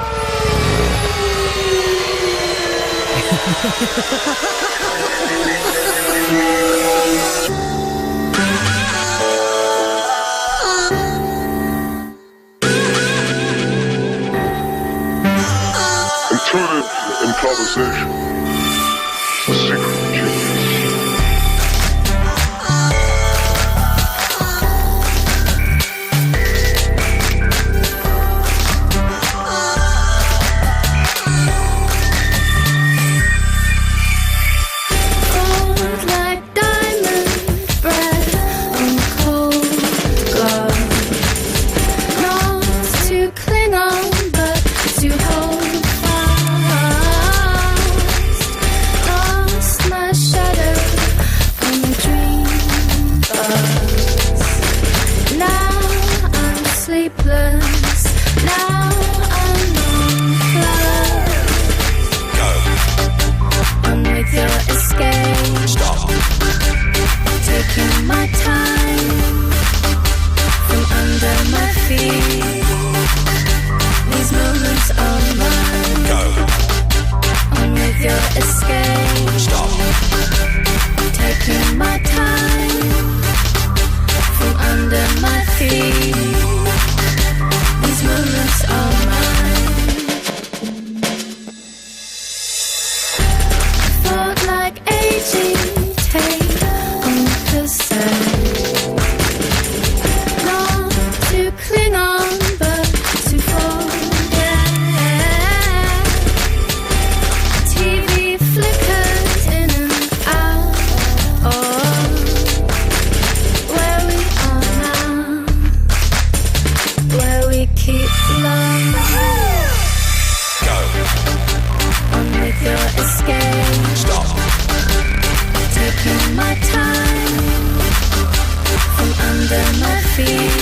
Intuitive improvisation. Secret genius. Gold like diamond bread on cold glass. Not to cling on, but to hold fast. Lost my shadow from a dream bus. Now I'm sleepless. Now I'm on flight. Go. On with your escape. Stop. Taking my time from under my feet. These moments are mine. Go. On with your escape. Stop. Taking my time from under my feet. These moments are mine. Thought like aging, take on cassette. Not to cling on, but to forget. TV flickers in and out of where we are now, where we keep love. Go. On with your escape. Stop. Taking my time from under my feet.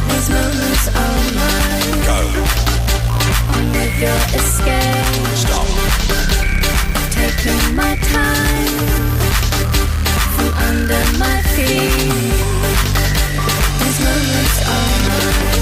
These moments are mine. Go. On with your escape. Stop. Taking my time from under my feet. These moments are mine.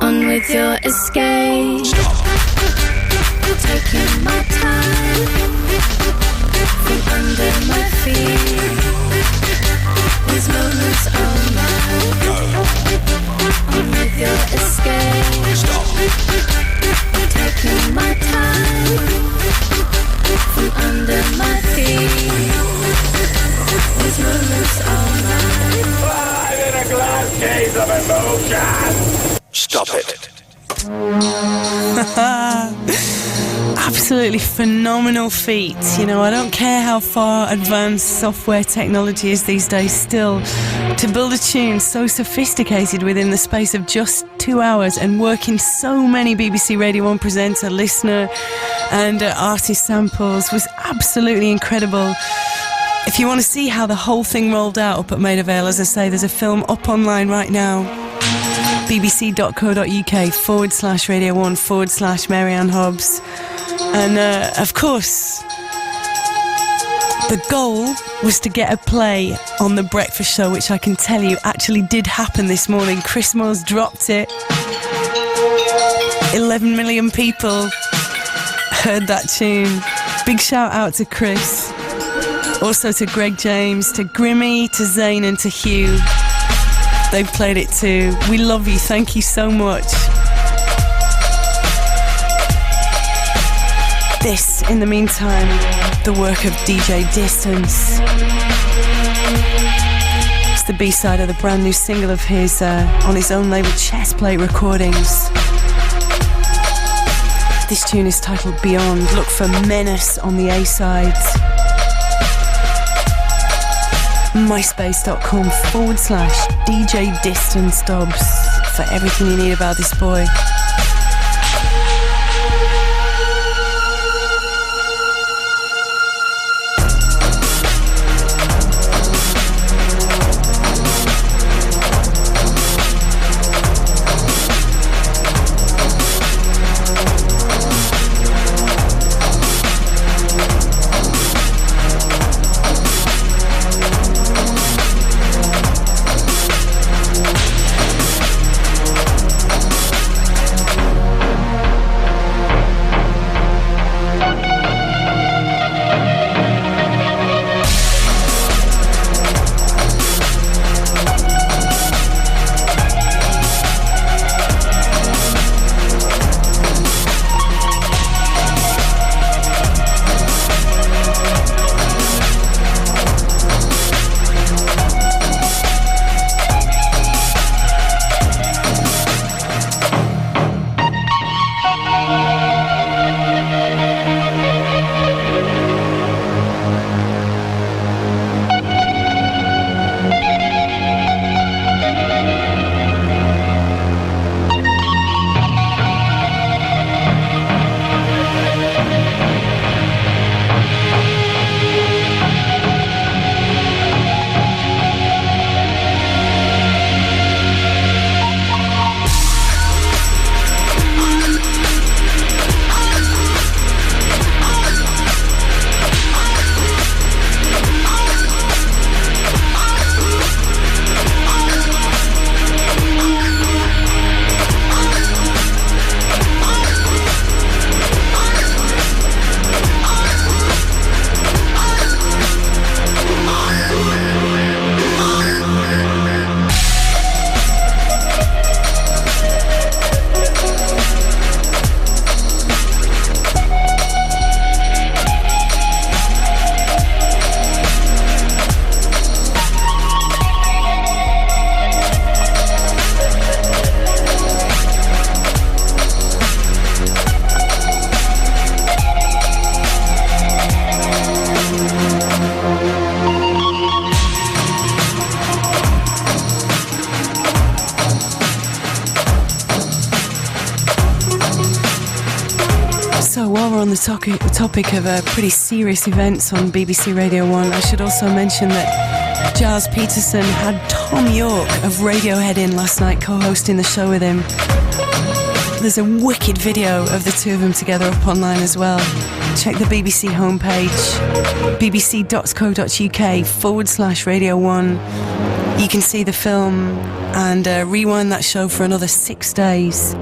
On with your escape. Stop. Taking my time from under my feet. These moments are mine. Go. On with your escape. Stop. absolutely phenomenal feat. You know, I don't care how far advanced software technology is these days, still, to build a tune so sophisticated within the space of just 2 hours and working so many BBC Radio 1 presenter, listener and artist samples was absolutely incredible. If you want to see how the whole thing rolled out up at Maida Vale, as I say, there's a film up online right now, bbc.co.uk/Radio 1/Mary-Ann Hobbs. And of course, the goal was to get a play on The Breakfast Show, which I can tell you actually did happen this morning. Chris Moore's dropped it. 11 million people heard that tune. Big shout out to Chris. Also to Greg James, to Grimmy, to Zane and to Hugh. They've played it too. We love you. Thank you so much. This, in the meantime, the work of DJ Distance. It's the B-side of the brand new single of his on his own label Chestplate Recordings. This tune is titled Beyond. Look for Menace on the A-side. myspace.com/DJ Distance Dobbs for everything you need about this boy. Topic of pretty serious events on BBC Radio 1, I should also mention that Giles Peterson had Tom York of Radiohead in last night co-hosting the show with him. There's a wicked video of the two of them together up online as well. Check the BBC homepage, bbc.co.uk/Radio 1. You can see the film and rewind that show for another 6 days.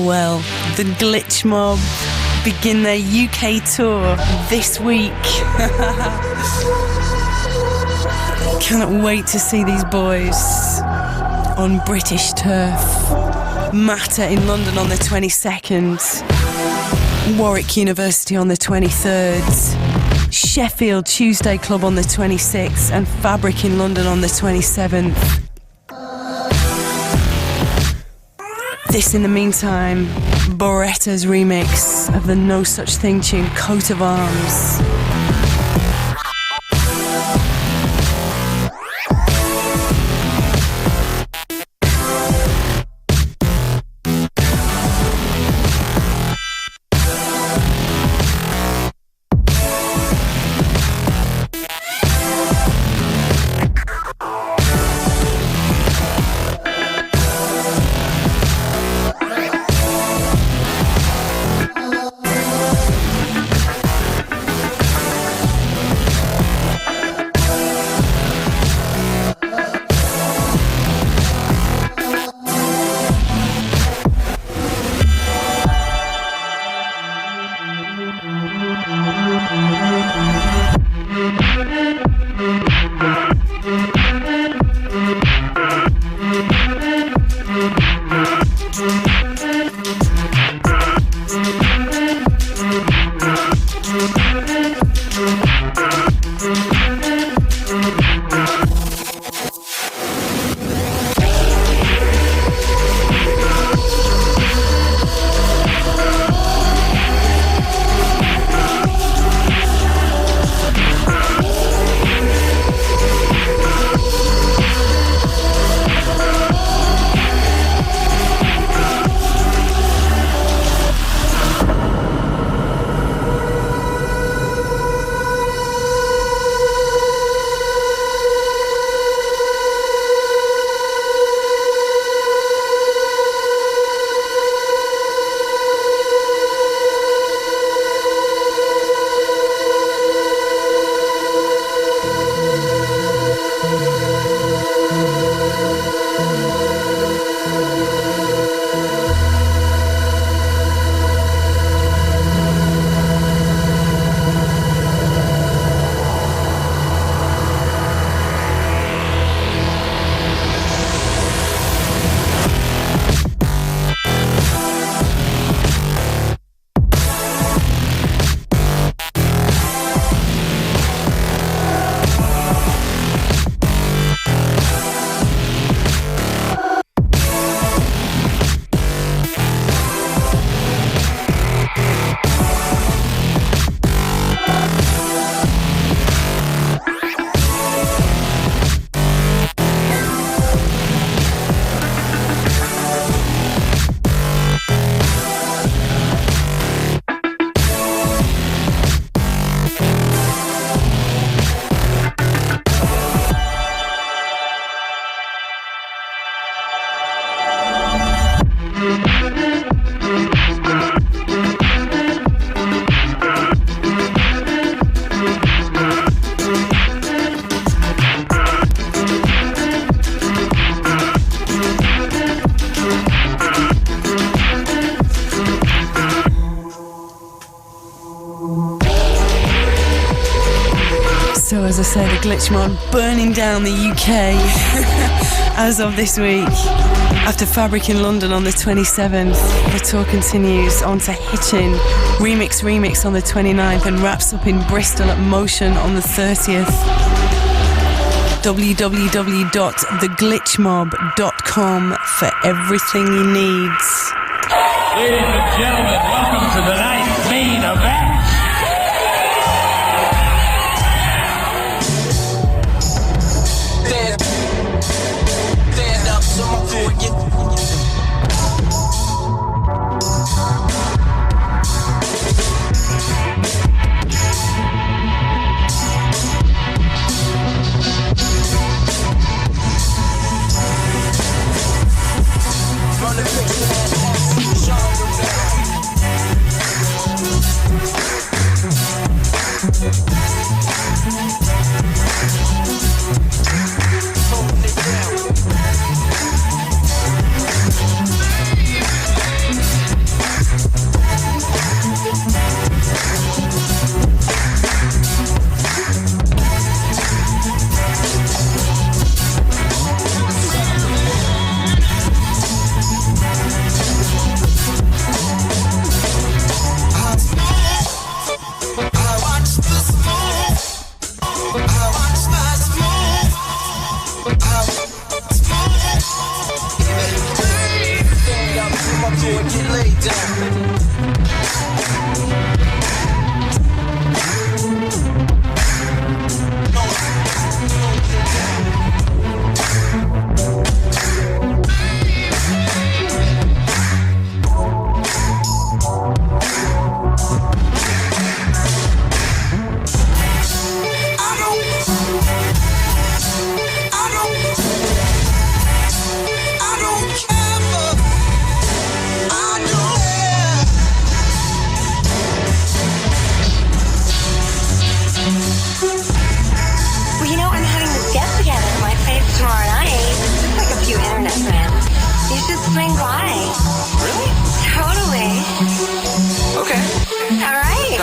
Well, the Glitch Mob begin their UK tour this week. Cannot wait to see these boys on British turf. Matter in London on the 22nd. Warwick University on the 23rd, Sheffield Tuesday Club on the 26th, and Fabric in London on the 27th. This, in the meantime, Boretta's remix of the No Such Thing tune Coat of Arms. So as I say, the Glitchmon burning down the UK as of this week. After Fabric in London on the 27th, the tour continues on to Hitchin, Remix on the 29th, and wraps up in Bristol at Motion on the 30th. www.theglitchmob.com for everything he needs. Ladies and gentlemen, welcome to tonight's main event.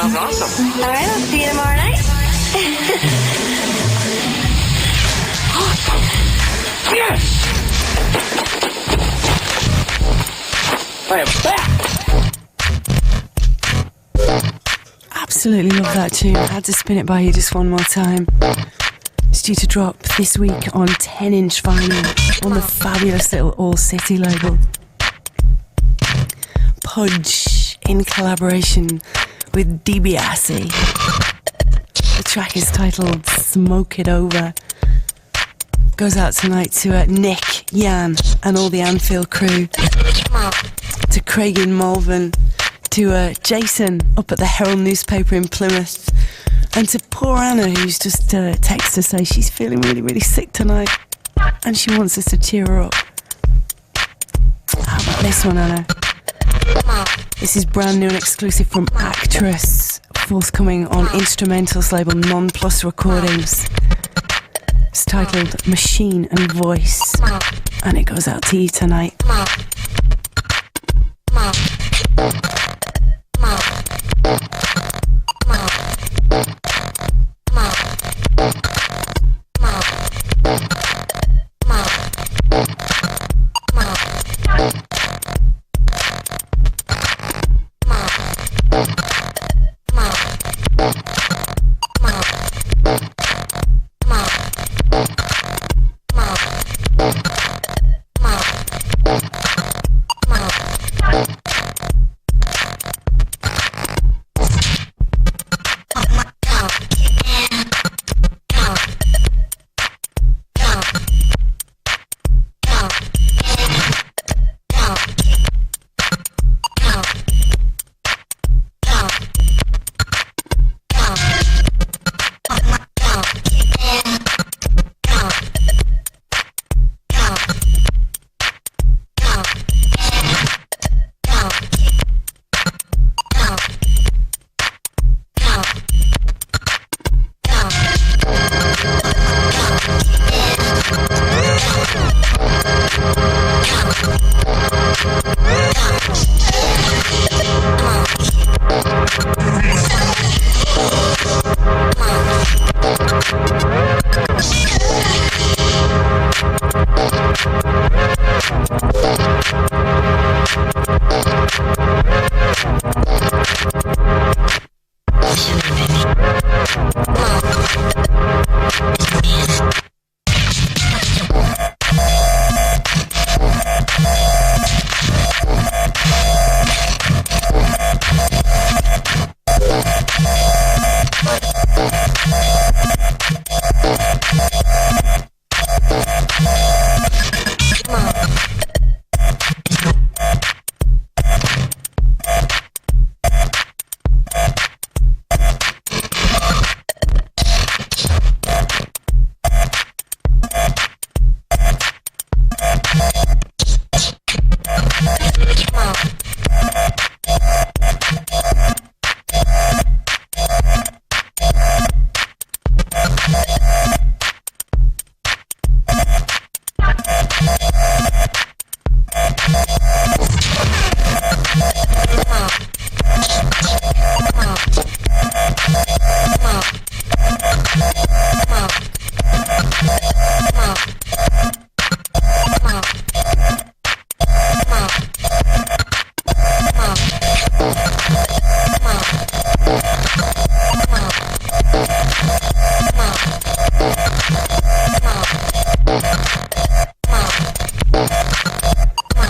Sounds awesome. All right, I'll see you tomorrow night. Yes! I am back! Absolutely love that tune. I had to spin it by you just one more time. It's due to drop this week on 10-inch vinyl on the fabulous little All City label. Pudge in collaboration with DiBiase. The track is titled Smoke It Over. Goes out tonight to Nick, Jan and all the Anfield crew. To Craig in Malvern. To Jason up at the Herald newspaper in Plymouth. And to poor Anna, who's just texted to say she's feeling really, really sick tonight. And she wants us to cheer her up. How about this one, Anna? This is brand new and exclusive from Actress, forthcoming on Instrumentals label Non Plus Recordings. It's titled Machine and Voice, and it goes out to you tonight.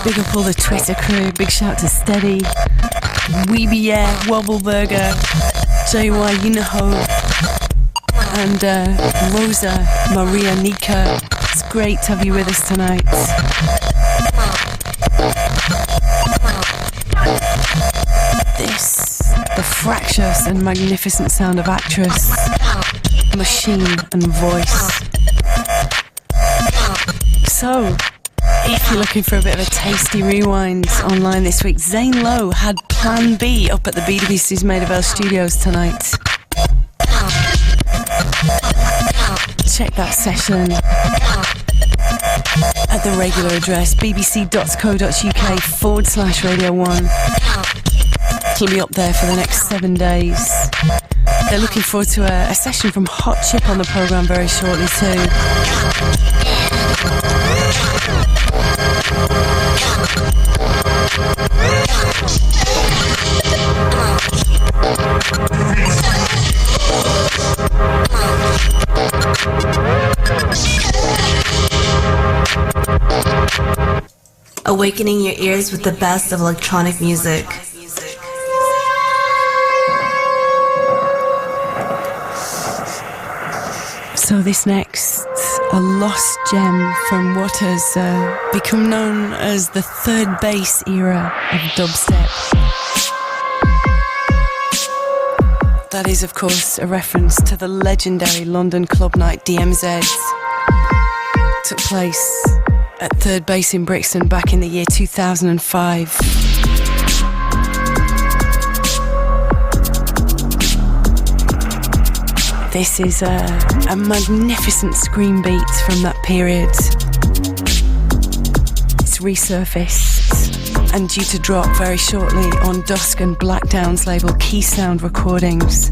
Big up all the Twitter crew. Big shout to Steady, Weeby Yeah, Wobbleburger, JY Yunaho, and Rosa Maria Nika. It's great to have you with us tonight. This, the fractious and magnificent sound of Actress, Machine and Voice. So, if you're looking for a bit of a tasty rewind online this week, Zane Lowe had Plan B up at the BWC's Maid of Vale Studios tonight. Check that session at the regular address bbc.co.uk/Radio 1. That'll be up there for the next 7 days. They're looking forward to a session from Hot Chip on the programme very shortly too. Awakening your ears with the best of electronic music. So this next, a lost gem from what has become known as the third bass era of dubstep. That is, of course, a reference to the legendary London club night DMZ. Took place at Third Base in Brixton back in the year 2005. This is a magnificent scream beat from that period. It's resurfaced and due to drop very shortly on Dusk and Black Down's label Key Sound Recordings.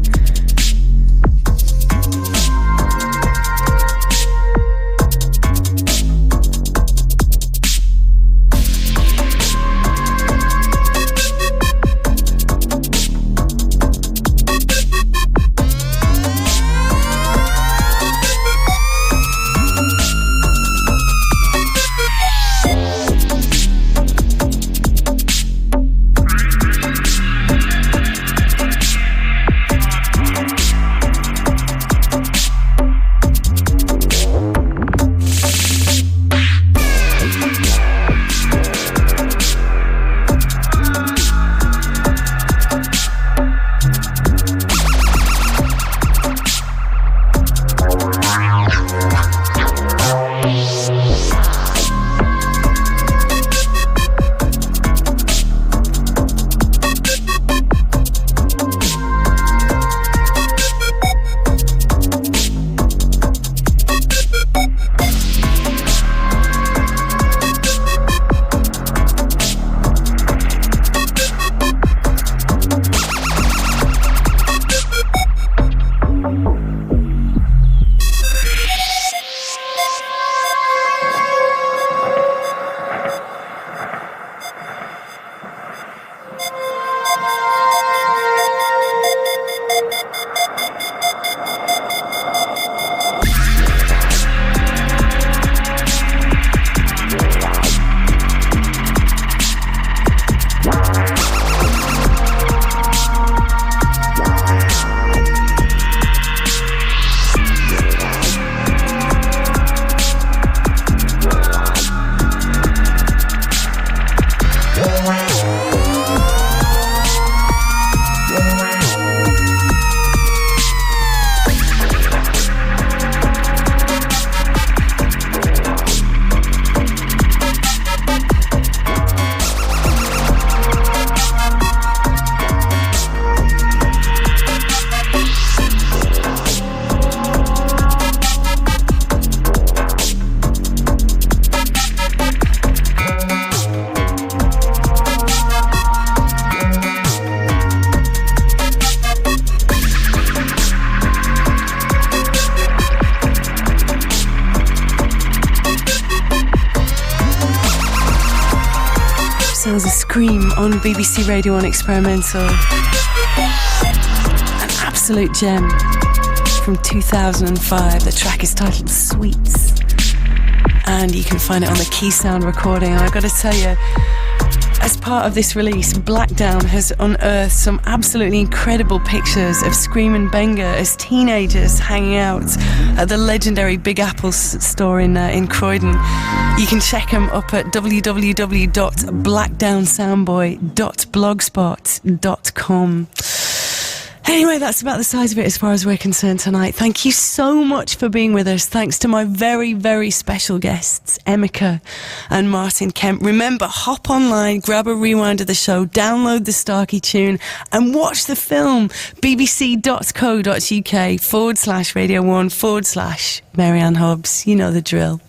Scream on BBC Radio 1 Experimental. An absolute gem from 2005. The track is titled Sweets. And you can find it on the Key Sound recording. And I've got to tell you, as part of this release, Black Down has unearthed some absolutely incredible pictures of Scream and Benga as teenagers hanging out at the legendary Big Apple store in Croydon. You can check them up at www.blackdownsoundboy.blogspot.com. Anyway, that's about the size of it as far as we're concerned tonight. Thank you so much for being with us. Thanks to my very, very special guests, Emika and Martin Kemp. Remember, hop online, grab a rewind of the show, download the Starkey tune, and watch the film, bbc.co.uk/Radio 1/Marianne Hobbs. You know the drill.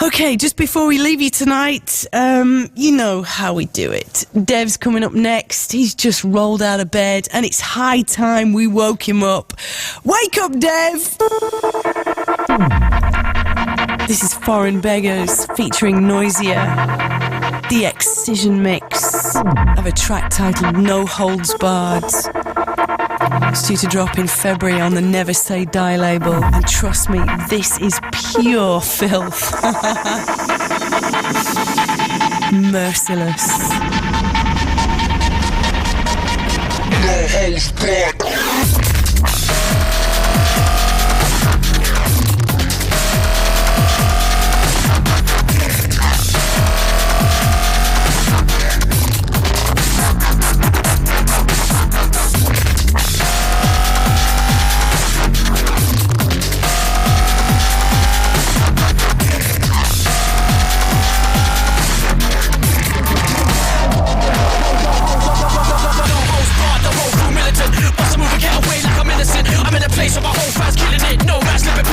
Okay, just before we leave you tonight, you know how we do it. Dev's coming up next. He's just rolled out of bed, and it's high time we woke him up. Wake up, Dev! This is Foreign Beggars featuring Noisier, the Excision mix of a track titled No Holds Barred. It's due to drop in February on the Never Say Die label, and trust me, this is pure filth. Merciless. No holds barred.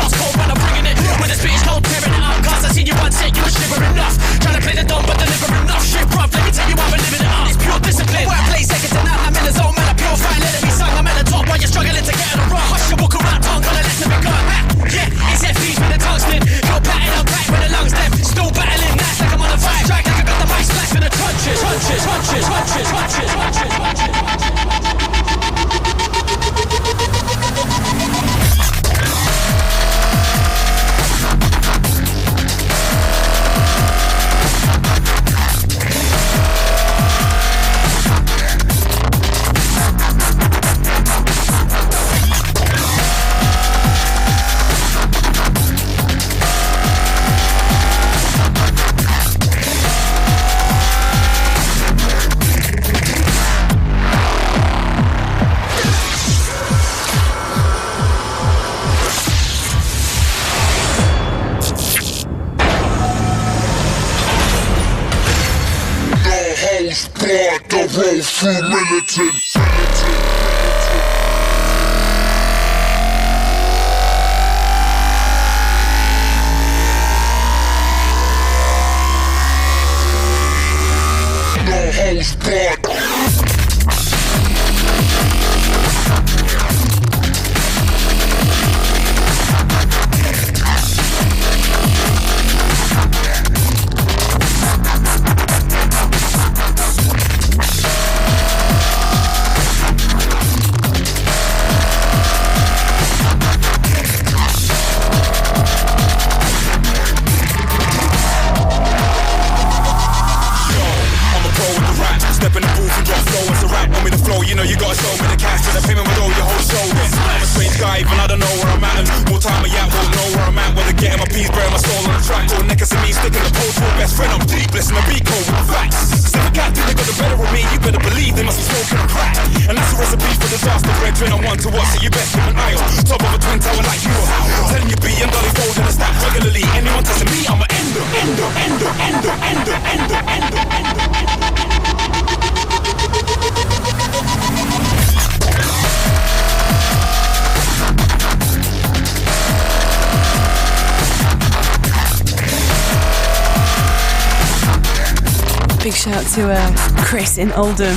Big shout to Chris in Oldham,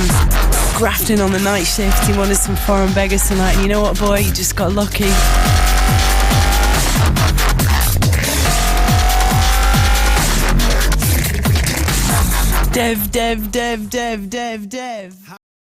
grafting on the night shift. He wanted some Foreign Beggars tonight, and you know what, boy? You just got lucky. Dev.